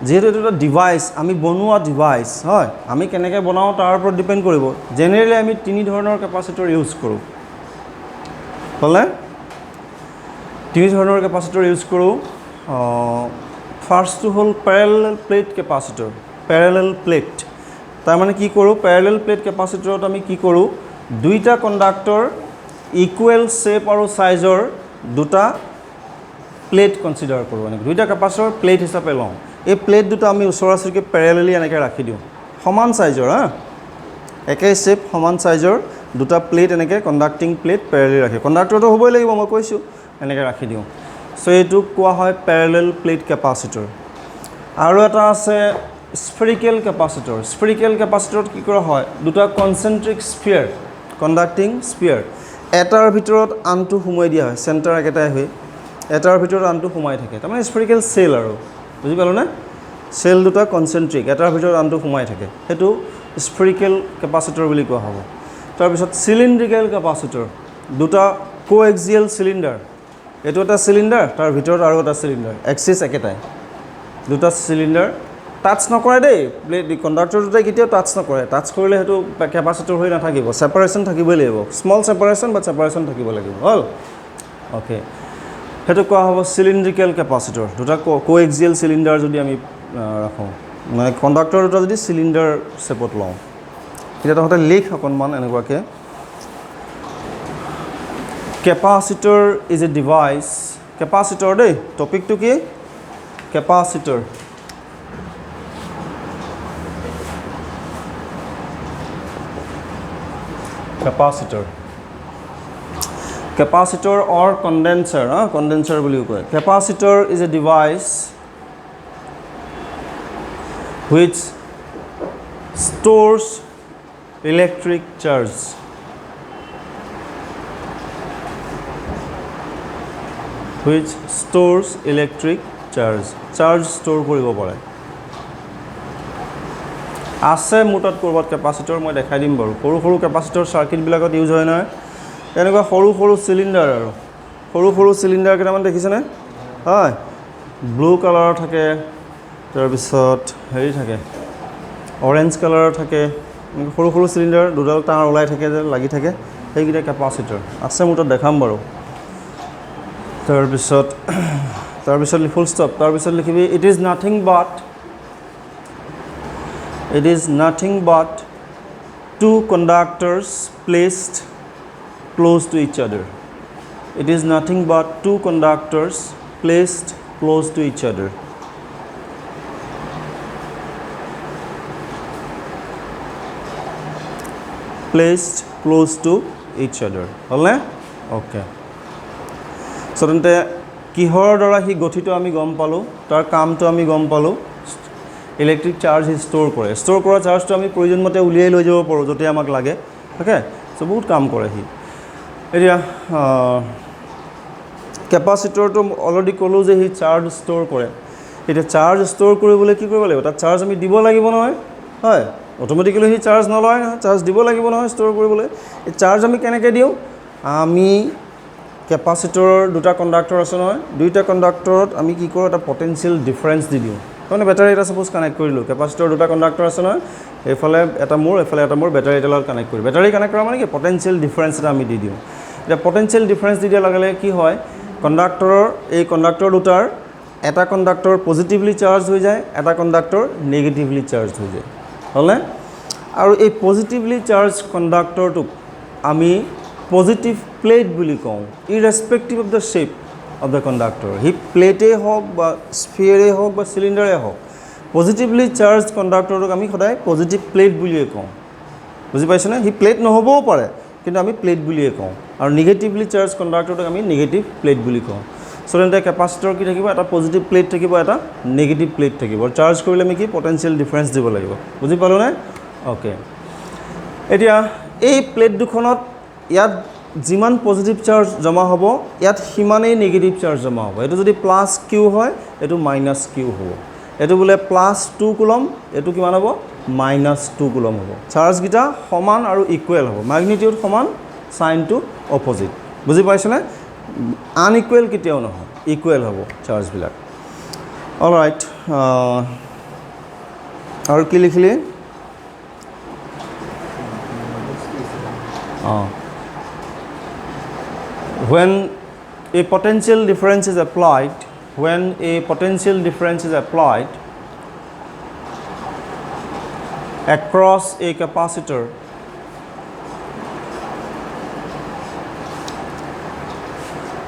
যিহেতু এইটো এটা ডিভাইচ, আমি বনোৱা ডিভাইচ হয়, আমি কেনেকৈ বনাওঁ তাৰ ওপৰত ডিপেণ্ড কৰিব। জেনেৰেলি আমি তিনি ধৰণৰ কেপাচিটৰ ইউজ কৰোঁ, হ'লনে? তিনি ধৰণৰ কেপাচিটৰ ইউজ কৰোঁ। ফাৰ্ষ্টটো হ'ল parallel plate capacitor, parallel plate. তাৰমানে কি কৰোঁ, পেৰেলেল প্লেট কেপাচিটৰত আমি কি কৰোঁ, দুইটা কণ্ডাক্টৰ ইকুৱেল শ্বেপ আৰু চাইজৰ দুটা প্লেট কনচিডাৰ কৰোঁ, এনেকৈ দুইটা কেপাচিটৰ প্লেট হিচাপে লওঁ। এই প্লেট দুটা আমি ওচৰা ওচৰিকৈ পেৰেলেলি এনেকৈ ৰাখি দিওঁ, সমান চাইজৰ, একে শ্বেপ সমান চাইজৰ দুটা প্লেট এনেকৈ কণ্ডাক্টিং প্লেট পেৰেলেলি ৰাখি, কণ্ডাক্টৰটো হ'বই লাগিব মই কৈছোঁ, এনেকৈ ৰাখি দিওঁ। চ' এইটোক কোৱা হয় পেৰেলেল প্লেট কেপাচিটৰ। আৰু এটা আছে স্ফেৰিকেল কেপাচিটৰ। স্ফেৰিকেল কেপাচিটৰত কি কৰা হয়, দুটা কনচেন্ট্ৰিক স্ফিয়াৰ, কণ্ডাক্টিং স্ফিয়াৰ, এটাৰ ভিতৰত আনটো সোমোৱাই দিয়া হয়, চেণ্টাৰ একেটাই হৈ এটাৰ ভিতৰত আনটো সোমাই থাকে, তাৰমানে স্ফেৰিকেল চেল আৰু, বুজি পালোঁনে? চেল দুটা কনচেন্ট্ৰিক, এটাৰ ভিতৰত আনটো সোমাই থাকে, সেইটো স্ফেৰিকেল কেপাচিটৰ বুলি কোৱা হ'ব। তাৰপিছত চিলিণ্ড্ৰিকেল কেপাচিটৰ, দুটা কোএক্সিয়েল চিলিণ্ডাৰ, এইটো এটা চিলিণ্ডাৰ, তাৰ ভিতৰত আৰু এটা চিলিণ্ডাৰ, এক্সিছ একেটাই, দুটা চিলিণ্ডাৰ টাচ নকৰে দেই, প্লেট কণ্ডাক্টৰ দুটাই কেতিয়াও টাচ নকৰে, টাচ কৰিলে সেইটো কেপাচিটৰ হৈ নাথাকিব, ছেপাৰেশ্যন থাকিবই লাগিব, স্মল ছেপাৰেশ্যন বা ছেপাৰেশ্যন থাকিব লাগিব, হ'ল? অ'কে, সেইটো কোৱা হ'ব চিলিণ্ড্ৰিকেল কেপাচিটৰ। দুটা কোএক্সিয়েল চিলিণ্ডাৰ যদি আমি ৰাখোঁ, মানে কণ্ডাক্টৰ দুটা যদি চিলিণ্ডাৰ শ্বেপত লওঁ, এতিয়া তহঁতে লিখ অকণমান এনেকুৱাকৈ, capacitor is a device, capacitor দেই, টপিকটো কি, কেপাচিটৰ। কেপাচিটৰ, কেপাচিটৰ অৰ কণ্ডেন্সাৰ, কণ্ডেন্সাৰ বুলিও কয়। Capacitor is a device which stores electric charge, which stores electric charge, charge store কৰিব পাৰে। আছে মোৰ তাত ক'ৰবাত কেপাচিটৰ, মই দেখাই দিম বাৰু, সৰু সৰু কেপাচিটৰ চাৰ্কিটবিলাকত ইউজ হয় নহয়, এনেকুৱা সৰু সৰু চিলিণ্ডাৰ, আৰু সৰু সৰু চিলিণ্ডাৰ কেইটামান দেখিছেনে? হয়, ব্লু কালাৰৰ থাকে, তাৰপিছত হেৰি থাকে অৰেঞ্জ কালাৰৰ থাকে, সৰু সৰু চিলিণ্ডাৰ, দুডাল তাঁৰ ওলাই থাকে যে লাগি থাকে, সেইকেইটা কেপাচিটৰ আছে মোৰ তাত, দেখাম বাৰু। তাৰপিছত ফুল ষ্টপ, তাৰপিছত লিখিবি it is nothing but two conductors placed close to each other. It is nothing but two conductors placed close to each other. Placed close to each other. হ'লনে? অ'কে, চ' তেন্তে কিহৰ দ্বাৰা সি গঠিত আমি গম পালোঁ, তাৰ কামটো আমি গম পালোঁ। ইলেক্ট্ৰিক চাৰ্জ সি ষ্ট'ৰ কৰে, ষ্ট'ৰ কৰা চাৰ্জটো আমি প্ৰয়োজন মতে উলিয়াই লৈ যাব পাৰোঁ য'তে আমাক লাগে, অ'কে, চ' বহুত কাম কৰে সি। এতিয়া কেপাচিটৰটো অলৰেডি ক'লোঁ যে সি চাৰ্জ ষ্ট'ৰ কৰে। এতিয়া চাৰ্জ ষ্ট'ৰ কৰিবলৈ কি কৰিব লাগিব, তাত চাৰ্জ আমি দিব লাগিব নহয়, হয়, অট'মেটিকেলি সি চাৰ্জ নলয় নহয়, চাৰ্জ দিব লাগিব নহয় ষ্ট'ৰ কৰিবলৈ। এই চাৰ্জ আমি কেনেকৈ দিওঁ, আমি কেপাচিটৰৰ দুটা কণ্ডাক্টৰ আছে নহয়, দুইটা কণ্ডাক্টৰত আমি কি কৰোঁ, এটা পটেঞ্চিয়েল ডিফাৰেঞ্চ দি দিওঁ। তাৰমানে বেটাৰী এটা ছাপ'জ কানেক্ট কৰিলোঁ, কেপাচিটৰৰ দুটা কণ্ডাক্টৰ আছে নহয়, এইফালে এটা মোৰ বেটাৰী এটাৰ লগত কানেক্ট কৰি, বেটাৰী কানেক্ট কৰা মানে কি, পটেঞ্চিয়েল ডিফাৰেঞ্চ এটা আমি দি দিওঁ। এতিয়া পটেঞ্চিয়েল ডিফাৰেঞ্চ দি দিয়াৰ লগে লগে কি হয়, এই কণ্ডাক্টৰ দুটাৰ এটা কণ্ডাক্টৰ পজিটিভলি চাৰ্জ হৈ যায়, এটা কণ্ডাক্টৰ নেগেটিভলি চাৰ্জ হৈ যায়, হ'লনে? আৰু এই পজিটিভলি চাৰ্জ কণ্ডাক্টৰটোক আমি পজিটিভ প্লেট বুলি কওঁ, irrespective of the shape of the conductor. সি প্লেটেই হওক বা স্ফিয়াৰেই হওক বা চিলিণ্ডাৰেই হওক, পজিটিভলি চাৰ্জ কণ্ডাক্টৰটোক আমি সদায় পজিটিভ প্লেট বুলিয়ে কওঁ, বুজি পাইছেনে? সি প্লেট নহ'বও পাৰে, কিন্তু আমি প্লেট বুলিয়ে কওঁ, আৰু নিগেটিভলি চাৰ্জ কণ্ডাক্টৰটোক আমি নিগেটিভ প্লেট বুলি কওঁ। চ' তেন্তে কেপাচিটৰ কি থাকিব, এটা পজিটিভ প্লেট থাকিব, এটা নিগেটিভ প্লেট থাকিব, আৰু চাৰ্জ কৰিলে আমি কি, পটেঞ্চিয়েল ডিফাৰেঞ্চ দিব লাগিব, বুজি পালোঁ নে? ওকে এতিয়া এই প্লেট দুখনত ইয়াত যিমান পজিটিভ চাৰ্জ জমা হ'ব ইয়াত সিমানেই নেগেটিভ চাৰ্জ জমা হ'ব এটো যদি প্লাস কিউ হয় এটো মাইনাস কিউ হ'ব এটো বলে +2 কুলম এটো কিমান হ'ব -2 কুলম হ'ব চাৰ্জ গিটা সমান আৰু ইকুৱেল হ'ব ম্যাগনিটিউড সমান সাইন টু অপোজিট বুজি পাইছনে আনইকুৱেল কিতেও নহয় ইকুৱেল হ'ব চাৰ্জ বিলাক অলৰাইট আৰু কি লিখিলি when a potential difference is applied across a capacitor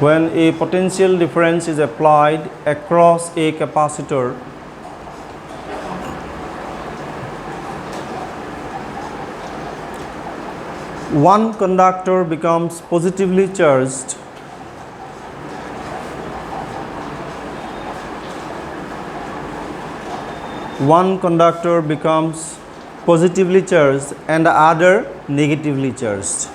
when a potential difference is applied across a capacitor one conductor becomes positively charged and the other negatively charged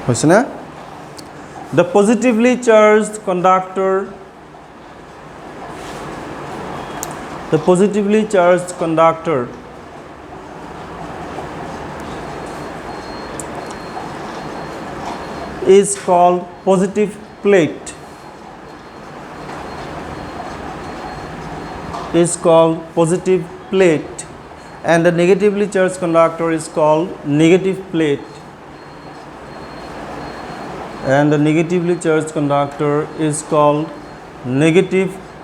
hoise na the positively charged conductor is called positive plate and the negatively charged conductor is called negative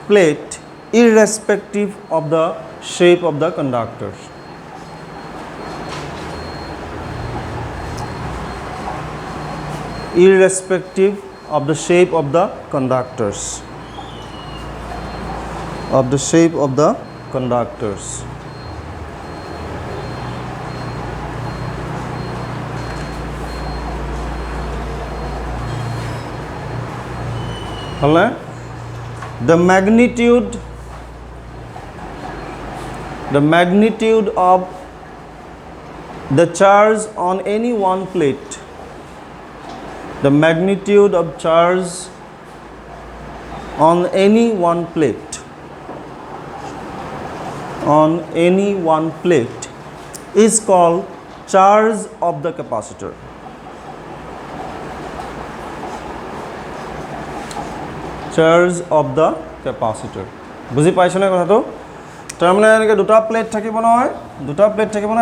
plate irrespective of the shape of the conductors The magnitude of the charge on any one plate is called charge of the capacitor বুজি পাইছনে কথাটো তাৰ মানে এনেকে দুটা plate থাকিব নহয়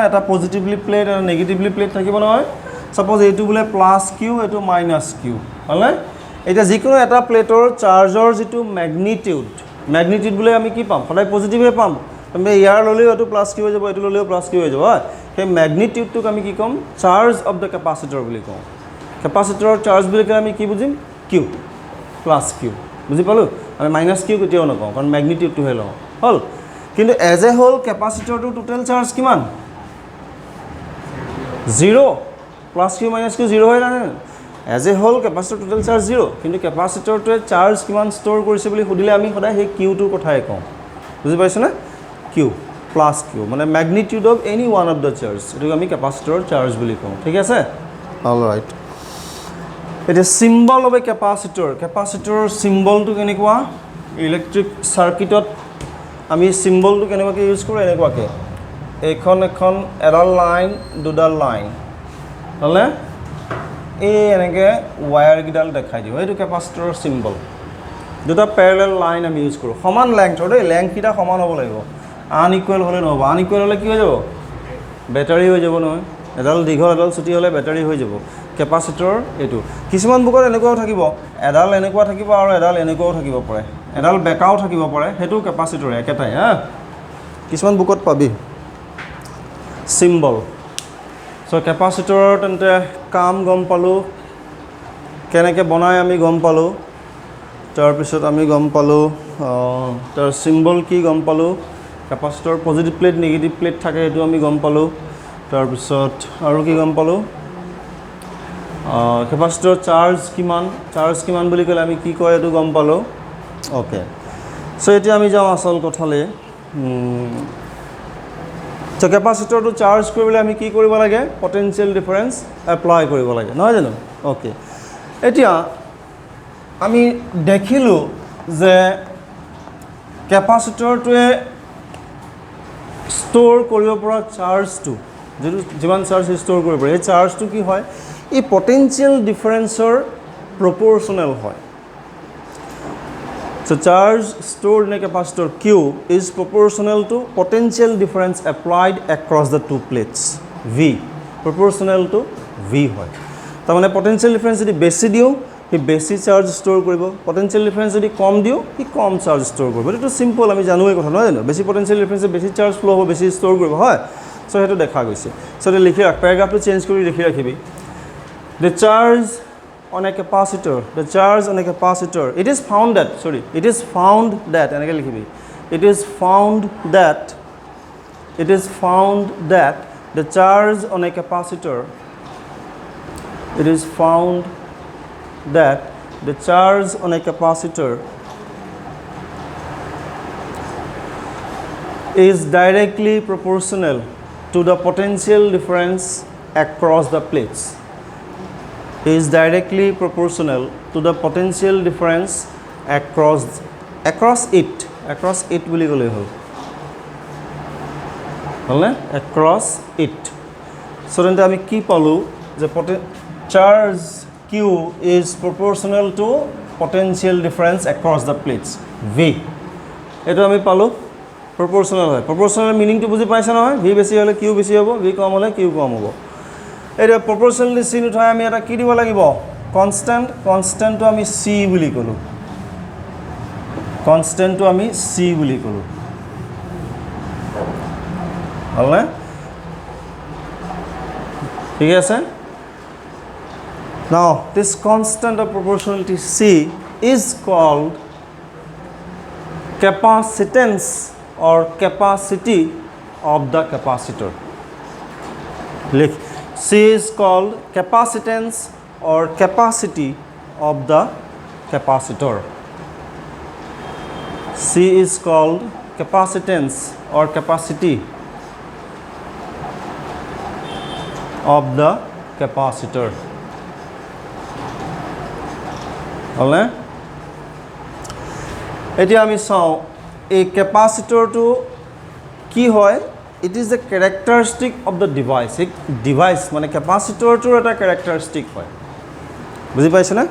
এটা পজিটিভলি প্লেট আৰু নেগেটিভলি প্লেট থাকিব নহয় সাপোজ এইটো বলে +q এইটো -q হলে এটা যিকোনো এটা প্লেটৰ চাৰ্জৰ যেটো ম্যাগনিটিউড বলে আমি কি পাম সদায় পজিটিভে পাম তুমি ইয়াৰ ললেও এটো +q হৈ যাব এটো ললেও +q হৈ যাব সেই ম্যাগনিটিউডটোক আমি কি কম চাৰ্জ অফ দা ক্যাপাসিটৰ বুলি কম ক্যাপাসিটৰৰ চাৰ্জ বুলি আমি কি বুজিম q +q বুজি পালো আমি -q কেতিয়াও নকওঁ কাৰণ ম্যাগনিটিউডটো হে লওঁ হল কিন্তু এজ এ হোল ক্যাপাসিটৰটো টোটাল চাৰ্জ কিমান 0 +q -q 0 হয় না as a whole capacitor total charge 0 কিন্তু ক্যাপাসিটৰটোৱে চাৰ্জ কিমান ষ্ট'ৰ কৰিছে বুলি সুধিলে আমি সদায় সেই q টোৰ কথাই কওঁ বুজি পাইছনে q +q মানে magnitude of any one of the charge এটো আমি ক্যাপাসিটৰৰ চাৰ্জ বুলি কওঁ ঠিক আছে অলৰাইট এটা সিম্বল অফ এ ক্যাপাসিটৰৰ সিম্বলটো কেনেকুৱা ইলেক্ট্ৰিক সাৰ্কিটত আমি সিম্বলটো কেনেকুৱাকৈ ইউজ কৰোঁ এনেকুৱাকৈ এখন এডাল লাইন দুডাল লাইন হলে এই এনেকৈ ওয়্যাৰ গিডাল দেখাই দিও এইটো ক্যাপাসিটৰৰ সিম্বল দুটা প্যাৰালেল লাইন আমি ইউজ কৰোঁ সমান লেংথৰ দেই লেংথিটা সমান হ'ব লাগিব আনইকুৱেল হলে নহব আনইকুৱেল হলে কি হৈ যাব ব্যাটাৰী হৈ যাব নহয় এডাল দীঘল এডাল ছুটি হলে ব্যাটাৰী হৈ যাব ক্যাপাসিটৰ এটো কিছুমান বুকত এনেকুৱাও থাকিব এডাল এনেকুৱা থাকিব আৰু এডাল এনেকুৱাও থাকিব পাৰে এডাল বেকাও থাকিব পাৰে হেতু ক্যাপাসিটৰ একেটাই কিছুমান বুকত পাবি সিম্বল সো ক্যাপাসিটৰৰ তেন্তে কাম গম পালো কেনেকৈ বনাই আমি গম পালো তাৰ পিছত আমি গম পালো তাৰ সিম্বল কি গম পালো ক্যাপাসিটৰ পজিটিভ প্লেট নেগেটিভ প্লেট থাকে এটো আমি গম পালো তাৰ পিছত আৰু কি গম পালো কেপাচিটৰ চাৰ্জ কিমান বুলি ক'লে আমি কি কয় এইটো গম পালোঁ অ'কে চ' এতিয়া আমি যাওঁ আচল কথালৈ চ' কেপাচিটৰটো চাৰ্জ কৰিবলৈ আমি কি কৰিব লাগে পটেনচিয়েল ডিফাৰেঞ্চ এপ্লাই কৰিব লাগে নহয় জানো অ'কে এতিয়া আমি দেখিলোঁ যে কেপাচিটৰটোৱে ষ্ট'ৰ কৰিব পৰা চাৰ্জটো যিটো যিমান চাৰ্জ ষ্ট'ৰ কৰিব পাৰে এই চাৰ্জটো কি হয় এই পটেনচিয়েল ডিফাৰেঞ্চৰ প্ৰপ'ৰ্চনেল হয় so' charge stored in a capacitor Q is proportional to potential difference applied across the two plates V proportional to V হয় তাৰমানে পটেনচিয়েল ডিফাৰেঞ্চ যদি বেছি দিওঁ সি বেছি চাৰ্জ ষ্ট'ৰ কৰিব পটেনচিয়েল ডিফাৰেঞ্চ যদি কম দিওঁ সি কম চাৰ্জ ষ্ট'ৰ কৰিব এইটো চিম্পল আমি জানোৱেই কথা নহয় জানো বেছি পটেনচিয়েল ডিফাৰেঞ্চে বেছি চাৰ্জ ফ্ল' হ'ব বেছি ষ্ট'ৰ কৰিব হয় চ' সেইটো দেখা গৈছে চ' এতিয়া লিখি ৰাখ পেৰাগ্ৰাফটো চেঞ্জ কৰি লিখি ৰাখিবি the charge on a capacitor it is found that এনেকৈ লিখিবি it is found that the charge on a capacitor is directly proportional to the potential difference across the plates across it বুলি ক'লে হ'লনে across it so তেন্তে আমি কি পালোঁ যে charge Q is proportional to potential difference across the plates V এইটো আমি পালোঁ proportional হয় proportional মিনিংটো বুজি পাইছা নহয় V বেছি হ'লে Q বেছি হ'ব V কম হ'লে Q কম হ'ব এতিয়া প্ৰপ'ৰ্চনেলি চিন উঠাই আমি এটা কি দিব লাগিব কনষ্টেণ্টটো আমি C বুলি ক'লোঁ হ'লনে ঠিক আছে now this constant of proportionality C is called capacitance or capacity of the capacitor লিখ C is called capacitance or capacity of the capacitor. C is called capacitance or capacity of the capacitor. হ'লনে এতিয়া আমি চাওঁ এই কেপাচিটৰটো কি হয় it is the characteristic of the device মানে কেপাচিটৰটোৰ এটা characteristic হয় বুজি পাইছে না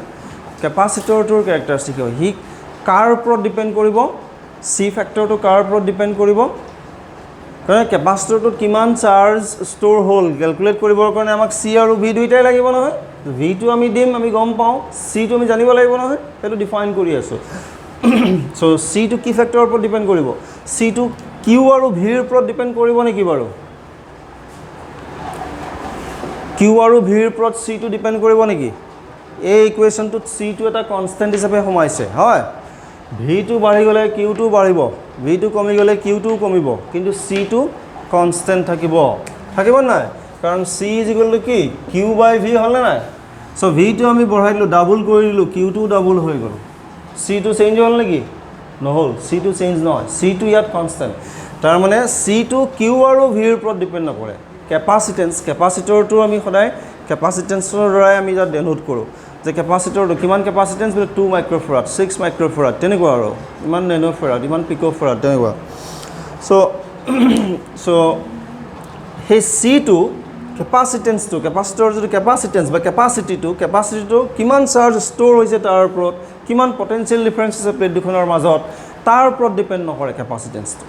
কেপাচিটৰটোৰ characteristic হয় হি কাৰ ওপৰত ডিপেণ্ড কৰিব C ফেক্টৰটো কাৰ ওপৰত ডিপেণ্ড কৰিব কাৰণ কেপাচিটৰটোত কিমান চাৰ্জ ষ্ট'ৰ হ'ল কেলকুলেট কৰিবৰ কাৰণে আমাক C আৰু V দুইটাই লাগিব নহয় V টো আমি দিম আমি গম পাওঁ C টো আমি জানিব লাগিব নহয় সেইটো ডিফাইন কৰি আছোঁ চ' C টো কি ফেক্টৰৰ ওপৰত ডিপেণ্ড কৰিব C টো Q আৰু V ৰ ওপৰত ডিপেণ্ড কৰিব নেকি বাৰু Q আৰু V ৰ ওপৰত C টো ডিপেণ্ড কৰিব নেকি এই ইকুৱেশ্যনটোত C টো এটা কনষ্টেণ্ট হিচাপে সোমাইছে হয় V টো বাঢ়ি গ'লে Q টো বাঢ়িব V টো কমি গ'লে Q টো কমিব কিন্তু C টো কনষ্টেণ্ট থাকিব নাই কাৰণ C ইজ ইকুৱেল টু কি Q বাই V হ'লনে নাই চ' V টো আমি বঢ়াই দিলোঁ ডাবল কৰি দিলোঁ Q টো ডাবল হৈ গ'ল C টো চেঞ্জ হ'ল নেকি নহ'ল C টো চেঞ্জ নহয় C টো ইয়াত কনষ্টেণ্ট তাৰমানে C টো Q আৰু V ৰ ওপৰত ডিপেণ্ড নকৰে কেপাচিটৰটো আমি সদায় কেপাচিটেন্সৰ দ্বাৰাই আমি ইয়াত ডেনোট কৰোঁ যে কেপাচিটৰটো কিমান কেপাচিটেন্স বোলে 2 মাইক্ৰ'ফেৰাড 6 মাইক্ৰ'ফেৰাড তেনেকুৱা আৰু ইমান নেনোফেৰাড ইমান পিক'ফেৰাড তেনেকুৱা চ' সেই C টো কেপাচিটেন্সটো কেপাচিটৰ যিটো কেপাচিটেন্স বা কেপাচিটিটো কিমান চাৰ্জ ষ্ট'ৰ হৈছে তাৰ ওপৰত কিমান পটেনচিয়েল ডিফাৰেঞ্চ আছে প্লেট দুখনৰ মাজত তাৰ ওপৰত ডিপেণ্ড নকৰে কেপাচিটেন্সটো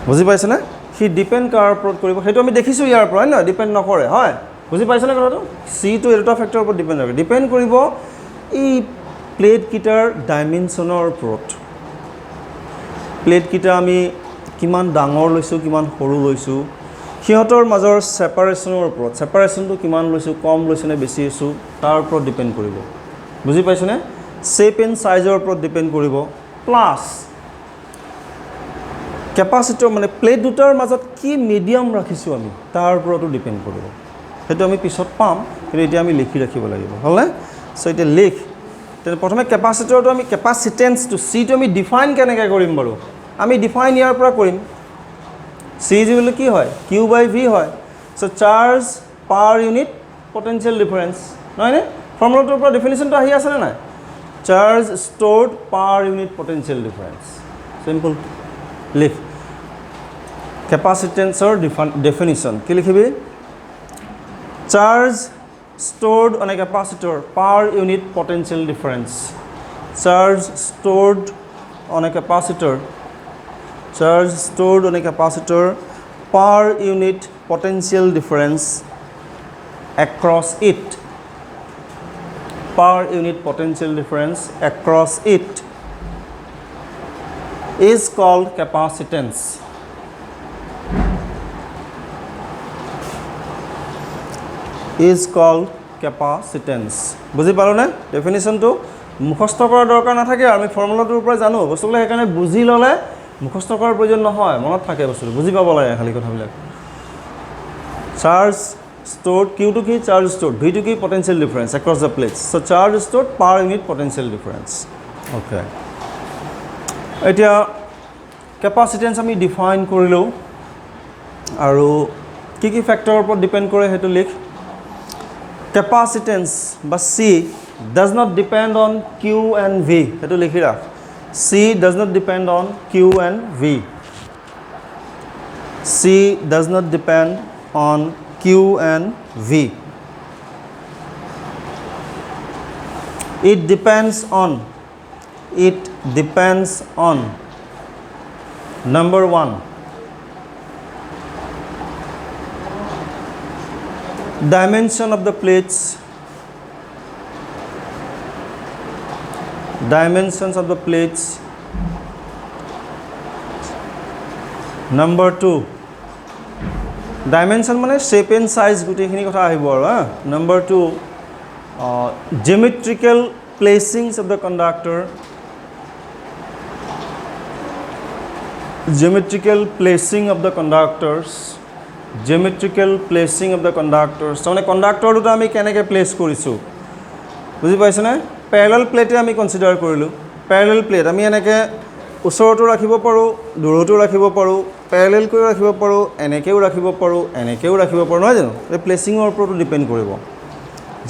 বুজি পাইছেনে সি ডিপেণ্ড কাৰ ওপৰত কৰিব সেইটো আমি দেখিছোঁ ইয়াৰ পৰা হয় নহয় ডিপেণ্ড নকৰে হয় বুজি পাইছেনে কথাটো C টো এই দুটা ফেক্টৰৰ ওপৰত ডিপেণ্ড কৰিব এই প্লেটকেইটাৰ ডাইমেনশ্যনৰ ওপৰত প্লেটকেইটা আমি কিমান ডাঙৰ লৈছোঁ কিমান সৰু লৈছোঁ সিহঁতৰ মাজৰ ছেপাৰেশ্যনৰ ওপৰত ছেপাৰেশ্যনটো কিমান লৈছোঁ কম লৈছোঁ নে বেছি লৈছোঁ তাৰ ওপৰত ডিপেণ্ড কৰিব বুজি পাইছেনে শ্বেপ এণ্ড চাইজৰ ওপৰত ডিপেণ্ড কৰিব প্লাছ কেপাচিটৰ মানে প্লেট দুটাৰ মাজত কি মিডিয়াম ৰাখিছোঁ আমি তাৰ ওপৰতো ডিপেণ্ড কৰিব সেইটো আমি পিছত পাম কিন্তু এতিয়া আমি লিখি ৰাখিব লাগিব হ'লনে সো এতিয়া লিখ তেনে প্ৰথমে কেপাচিটৰটো আমি কেপাচিটেন্সটো সিটো আমি ডিফাইন কেনেকৈ কৰিম বাৰু আমি ডিফাইন ইয়াৰ পৰা কৰিম সি যিটো কি হয় q/v হয় সো চাৰ্জ পাৰ ইউনিট পটেনশিয়াল ডিফাৰেন্স নহয়নে ফৰ্মুলাটোৰ পৰা ডেফিনিশ্যনটো আহি আছে নে নাই চাৰ্জ ষ্ট'ৰড পাৰ ইউনিট পটেনশিয়াল ডিফাৰেন্স সিম্পল লিখ কেপাচিটেন্সৰ ডেফিনিশ্যন কি লিখিবি charge stored on a capacitor per unit potential difference charge stored on a capacitor per unit potential difference across it is called capacitance is called capacitance বুজি পালো না ডেফিনিশনটো মুখস্থ কৰাৰ দৰকাৰ নাথাকে আমি ফৰ্মুলাটোৰ পৰা জানো বস্তুবিলাক সেইকাৰণে বুজি ললে মুখস্থ কৰাৰ প্ৰয়োজন নহয় মনত থাকে বস্তুটো বুজি পাব লাগে খালি কথাবিলাক চাৰ্জ stored q to কি চাৰ্জ stored v to কি potential difference across the plates so charge stored per unit potential difference okay এতিয়া capacitance আমি ডিফাইন কৰিলো আৰু কি কি ফ্যাক্টৰৰ ওপৰত ডিপেন্ড কৰে হেতু লিখ capacitance বা C does not depend on Q and V hetu likhi rakh C does not depend on Q and V C does not depend on Q and V it depends on number 1 dimension of the plates number 2 dimension mane shape and size guti khini kotha ahibo aru number 2 geometrical placings of the conductor geometrical placing of the conductors মানে কণ্ডাক্টৰটো আমি কেনেকৈ place কৰিছো বুজি পাইছ না প্যাৰেলাল প্লেটে আমি consider কৰিলো প্যাৰেলাল প্লেট আমি এনেকৈ ওচৰতো ৰাখিব পাৰো দূৰতো ৰাখিব পাৰো প্যাৰেলাল কৰি ৰাখিব পাৰো এনেকেও ৰাখিব পাৰো নহয় জানো এই প্লেসিংৰ ওপৰতো ডিপেন্ড কৰিব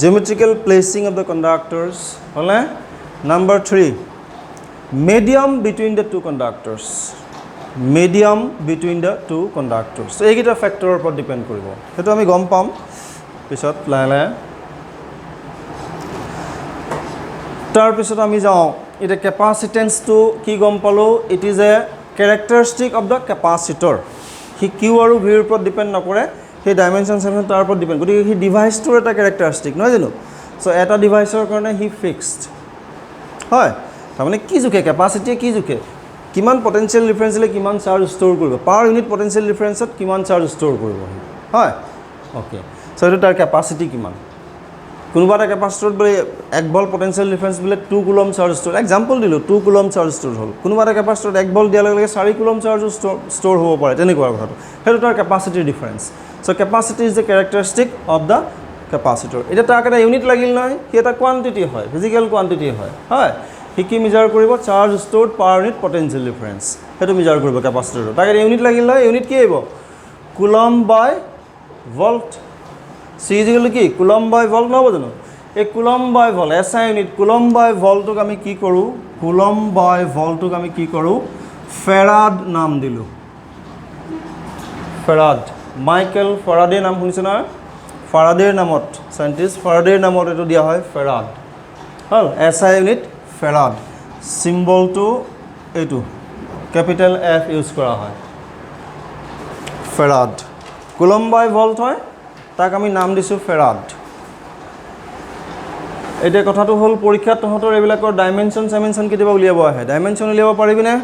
geometrical placing of the conductors হলে number 3 medium between the two conductors so এইকেইটা ফ্যাক্টৰৰ ওপৰত ডিপেন্ড কৰিব হেতু আমি গম পাম পিছত লাহে তাৰ পিছত আমি যাও এটা ক্যাপাসিটেন্স টু কি গম পালো it is a characteristic of the capacitor হি কিউ আৰু ভি ৰ ওপৰত ডিপেন্ড নকৰে হে ডাইমেনশন তাৰ ওপৰত ডিপেন্ড গতিকে হি ডিভাইসটোৰ এটা ক্যাৰেক্টাৰিষ্টিক নহয় জানো সো এটা ডিভাইসৰ কাৰণে হি ফিক্সড হয় তাৰমানে কি জুকে ক্যাপাসিটি কি জুকে কিমান পটেনশিয়াল ডিফাৰেন্স হলে কিমান চাৰ্জ ষ্ট'ৰ কৰিব পাৰ ইউনিট পটেনশিয়াল ডিফাৰেন্সত কিমান চাৰ্জ ষ্ট'ৰ কৰিব হয় ওকে সো এটা তাৰ ক্যাপাসিটি কিমান কোনোবা এটা ক্যাপাসিটৰত বলে 1 ভোল্ট পটেনশিয়াল ডিফাৰেন্স বলে 2 কুলম চাৰ্জ ষ্ট'ৰ এক্সাম্পল দিলো 2 কুলম চাৰ্জ ষ্ট'ৰ হল কোনোবা এটা ক্যাপাসিটৰত 1 ভোল্ট দিয়াৰ লগে 4 কুলম চাৰ্জ ষ্ট'ৰ হ'ব পাৰে তেনেকুৱা কথাটো হেতু তাৰ capacity difference so capacity is the characteristic of the capacitor এটা তাক এটা ইউনিট লাগিল নহয় কি এটা কোৱান্টিটি হয় ফিজিক্যাল কোৱান্টিটি হয় কি মেজাৰ কৰিব চাৰ্জ ষ্ট'ৰড পাৰ ইউনিট পটেনশিয়াল ডিফাৰেন্স হেতু মেজাৰ কৰিব ক্যাপাসিটৰ তাক এটা ইউনিট লাগিল নহয় ইউনিট কি আহিব কুলম বাই ভোল্ট C ইকুৱেল কি কুলম বাই ভোল্ট নহব জানো এই কুলম বাই ভোল্ট এসআই ইউনিট কুলম বাই ভোল্টক আমি কি কৰো ফেৰাড নাম দিলো ফেৰাড মাইকেল ফেৰাডে নাম শুনিছ না ফেৰাডেৰ নামত সায়েন্টিস্ট ফেৰাডেৰ নামত এটো দিয়া হয় ফেৰাড হল এসআই ইউনিট ফেৰাড সিম্বলটো এটো ক্যাপিটাল F ইউজ কৰা হয় ফেৰাড কুলম বাই ভোল্ট হয় তাক আমি নাম দিছো ফেৰাড এটা কথাটো হল পৰীক্ষাত তহঁতৰ এবিলাকৰ ডাইমেনশন কিবা উলিয়াব আহে ডাইমেনশন উলিয়াব পাৰিবি না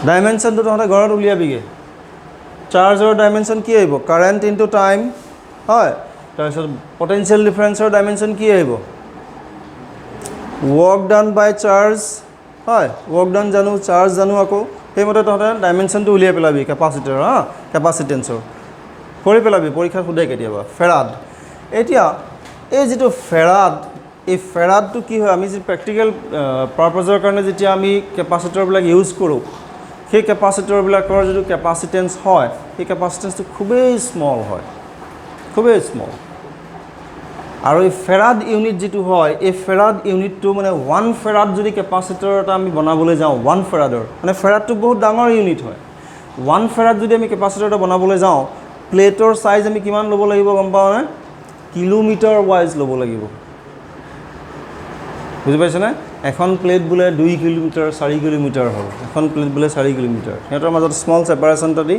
ডাইমেনশনটো তহঁতে ঘৰত উলিয়াবিগে চাৰ্জৰ ডাইমেনশন কি আহিব কাৰেন্ট ইনটু টাইম হয় তাৰপিছত পটেনশিয়াল ডিফাৰেন্সৰ ডাইমেনশন কি আহিব work done by charge হয় work done জানো চাৰ্জ জানো আকৌ হেমতে তহঁতে ডাইমেনশনটো উলিয়াই পেলাবি ক্যাপাসিটৰ ক্যাপাসিটেন্সৰ কৰি পেলাবি পৰীক্ষা খুদাই কেতিয়াবা ফেৰাড এতিয়া এই যেটো ফেৰাড এই ফেৰাডটো কি হয় আমি যে প্ৰেক্টিকেল পাৰপাজৰ কাৰণে যেতিয়া আমি কেপাচিটৰবিলাক ইউজ কৰোঁ সেই কেপাচিটৰবিলাকৰ যেটো কেপাচিটেন্স হয় সেই কেপাচিটেন্সটো খুবেই স্মল হয় খুবেই স্মল আৰু এই ফেৰাড ইউনিট যেটো হয় এই ফেৰাড ইউনিটটো মানে 1 ফেৰাড যদি কেপাচিটৰ এটা আমি বনাবলৈ যাওঁ 1 ফেৰাডৰ মানে ফেৰাডটো বহুত ডাঙৰ ইউনিট হয় 1 ফেৰাড যদি আমি কেপাচিটৰ এটা বনাবলৈ যাওঁ প্লেটৰ সাইজ আমি কিমান ল'ব লাগিব গম পাওঁনে কিলোমিটাৰ ওয়াইজ ল'ব লাগিব বুজি পাইছেনে এখন প্লেট বুলে 2 কিলোমিটাৰ 4 কিলোমিটাৰ হ'ল এখন প্লেট বুলে 4 কিলোমিটাৰ হেতৰ মাজত স্মল সেপাৰেশনটা দি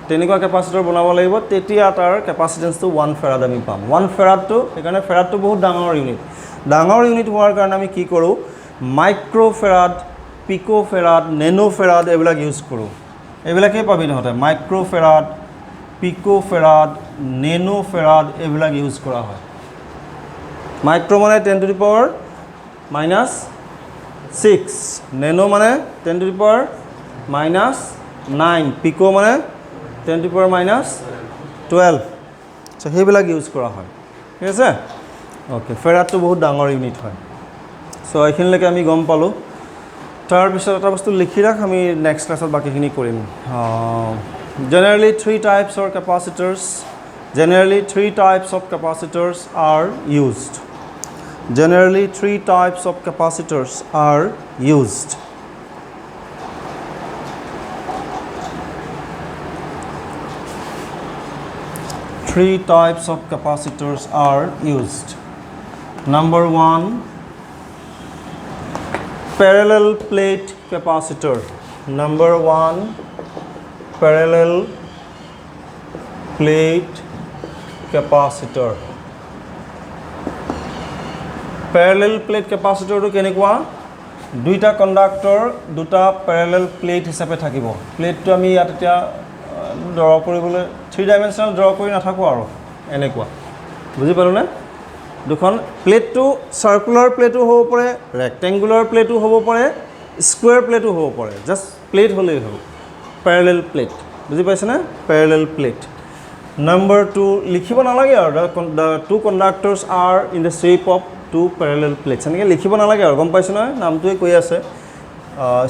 তেনেকুৱা কেপাচিটৰ বনাব লাগিব তেতিয়া তাৰ কেপাচিটেন্সটো 1 ফেৰাড আমি পাম 1 ফেৰাডটো একাৰণে ফেৰাডটো বহুত ডাঙৰ ইউনিট হোৱাৰ কাৰণে আমি কি কৰোঁ মাইক্ৰো ফেৰাড পিকো ফেৰাড নেনো ফেৰাড এইবিলাক ইউজ কৰোঁ এইবিলাকে পাবি নহতে মাইক্ৰো ফেৰাড পিকো ফেৰাড নেনো ফেৰাড এইবিলাক ইউজ কৰা হয় মাইক্ৰো মানে 10 টু দি পাৱাৰ -6 নেনো মানে 10 টু দি পাৱাৰ -9 পিকো মানে 10 টু দি পাৱাৰ -12 সো সেইবিলাক ইউজ কৰা হয় ঠিক আছে ওকে ফেৰাডটো বহুত ডাঙৰ ইউনিট হয় সো এইখিনিলৈকে আমি গম পালোঁ তাৰ পিছত এটা বস্তু লিখি ৰাখ আমি নেক্সট ক্লাছত বাকিখিনি কৰিম generally 3 types of capacitors generally 3 types of capacitors are used generally 3 types of capacitors are used Three types of capacitors are used. Number 1, parallel plate capacitor. Number 1, parallel plate capacitor. Parallel plate capacitor to কেনেকুৱা দুইটা conductor দুটা parallel plate হিচাপে থাকিব প্লেটটো আমি ইয়াত এতিয়া draw কৰিবলৈ 3 dimensional draw কৰি নাথাকো আৰু এনেকুৱা বুজি পালো না দুখন প্লেটটো সাৰ্কুলাৰ প্লেটো হ'ব পাৰে ৰেক্টেঙ্গুলাৰ প্লেটো হ'ব পাৰে স্কয়াৰ প্লেটো হ'ব পাৰে জাস্ট প্লেট হ'লেই হ'ব parallel plate বুজি পাইছ না parallel plate number 2 লিখিব নালাগে আৰু the two conductors are in the shape of two parallel plates এনেকৈ লিখিব নালাগে আৰু গম পাইছ না নামটোৱে কৈ আছে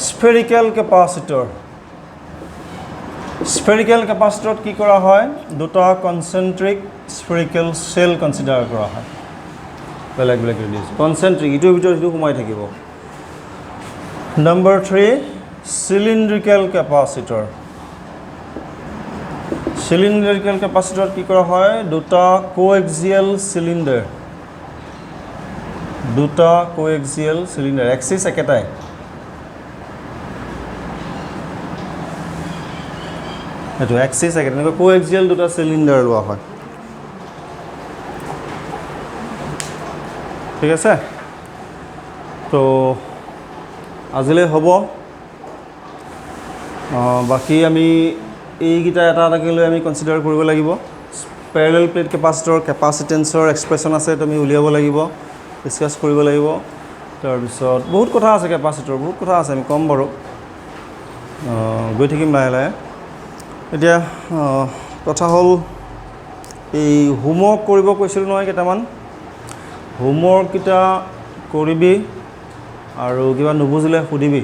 spherical capacitor Spherical capacitor কি কৰা হয় দুটা concentric spherical cell consider কৰা হয় বেলেগ ৰেডিয়াস concentric ইটোৰ ভিতৰত ইটো সোমাই থাকিব Number 3 cylindrical capacitor Cylindrical capacitor কি কৰা হয় দুটা coaxial cylinder দুটা coaxial cylinder axis একেটাই এটো এক্সিস একে তেনেকৈ কোএক্সিয়াল দুটা সিলিন্ডাৰ লোৱা হয় ঠিক আছে তো আজিলে হ'ব বাকি আমি এই গিটা এটা এটাকে লৈ আমি কনসিডাৰ কৰিব লাগিব প্যাৰেলাল প্লেট কেপাচিটৰ কেপাসিটেন্সৰ এক্সপ্ৰেছন আছে তুমি উলিয়াব লাগিব ডিসকাস কৰিব লাগিব তাৰ পিছত বহুত কথা আছে কেপাচিটৰ বহুত কথা আছে আমি কম বাৰু গৈ থাকিম লাহে লাহে এতিয়া কথা হল এই হোমৱৰ্ক কৰিব কৈছিল নহয় কেটামান হোমৱৰ্ক কিটা কৰিবি আৰু কিবা নুবুজিলে সুধিবি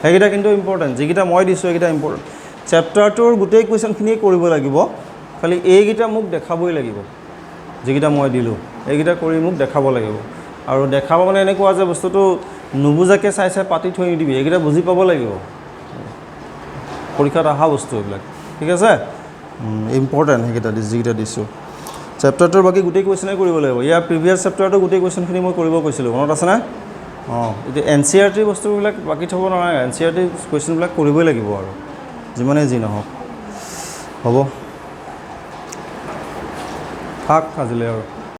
হেগিটা কিন্তু ইম্পৰ্টেন্ট যিকিটা মই দিছো হেগিটা ইম্পৰ্টেন্ট চেপ্টাৰটোৰ গোটেই কোৱেশ্চনখিনি কৰিব লাগিব খালি এইগিটা মোক দেখাবই লাগিব যিকিটা মই দিলো এইগিটা কৰি মোক দেখাব লাগিব আৰু দেখাব মানে এনেকুৱা যে বস্তুটো নুবুজাকে চাই চাই পাতি থৈ দিবি এইগিটা বুজি পাব লাগিব পৰীক্ষাত আহা বস্তু এইবিলাক ঠিক আছে ইম্পৰ্টেন্ট হেগিটা যিকিটা দিছো চেপ্টাৰটোৰ বাকি গোটেই কোৱেশ্চনে কৰিব লাগিব ইয়া প্ৰিভিয়াস চেপ্টাৰটো গোটেই কোৱেশ্চনখিনি মই কৰিব কৈছিলো মনত আছে না এটা এনসিআৰটি বস্তুবিলাক বাকি থব নালাগে এনসিআৰটি কোৱেশ্চনবিলাক কৰিবই লাগিব আৰু যিমানে যি নহওক হ'ব থাক আজিলে আৰু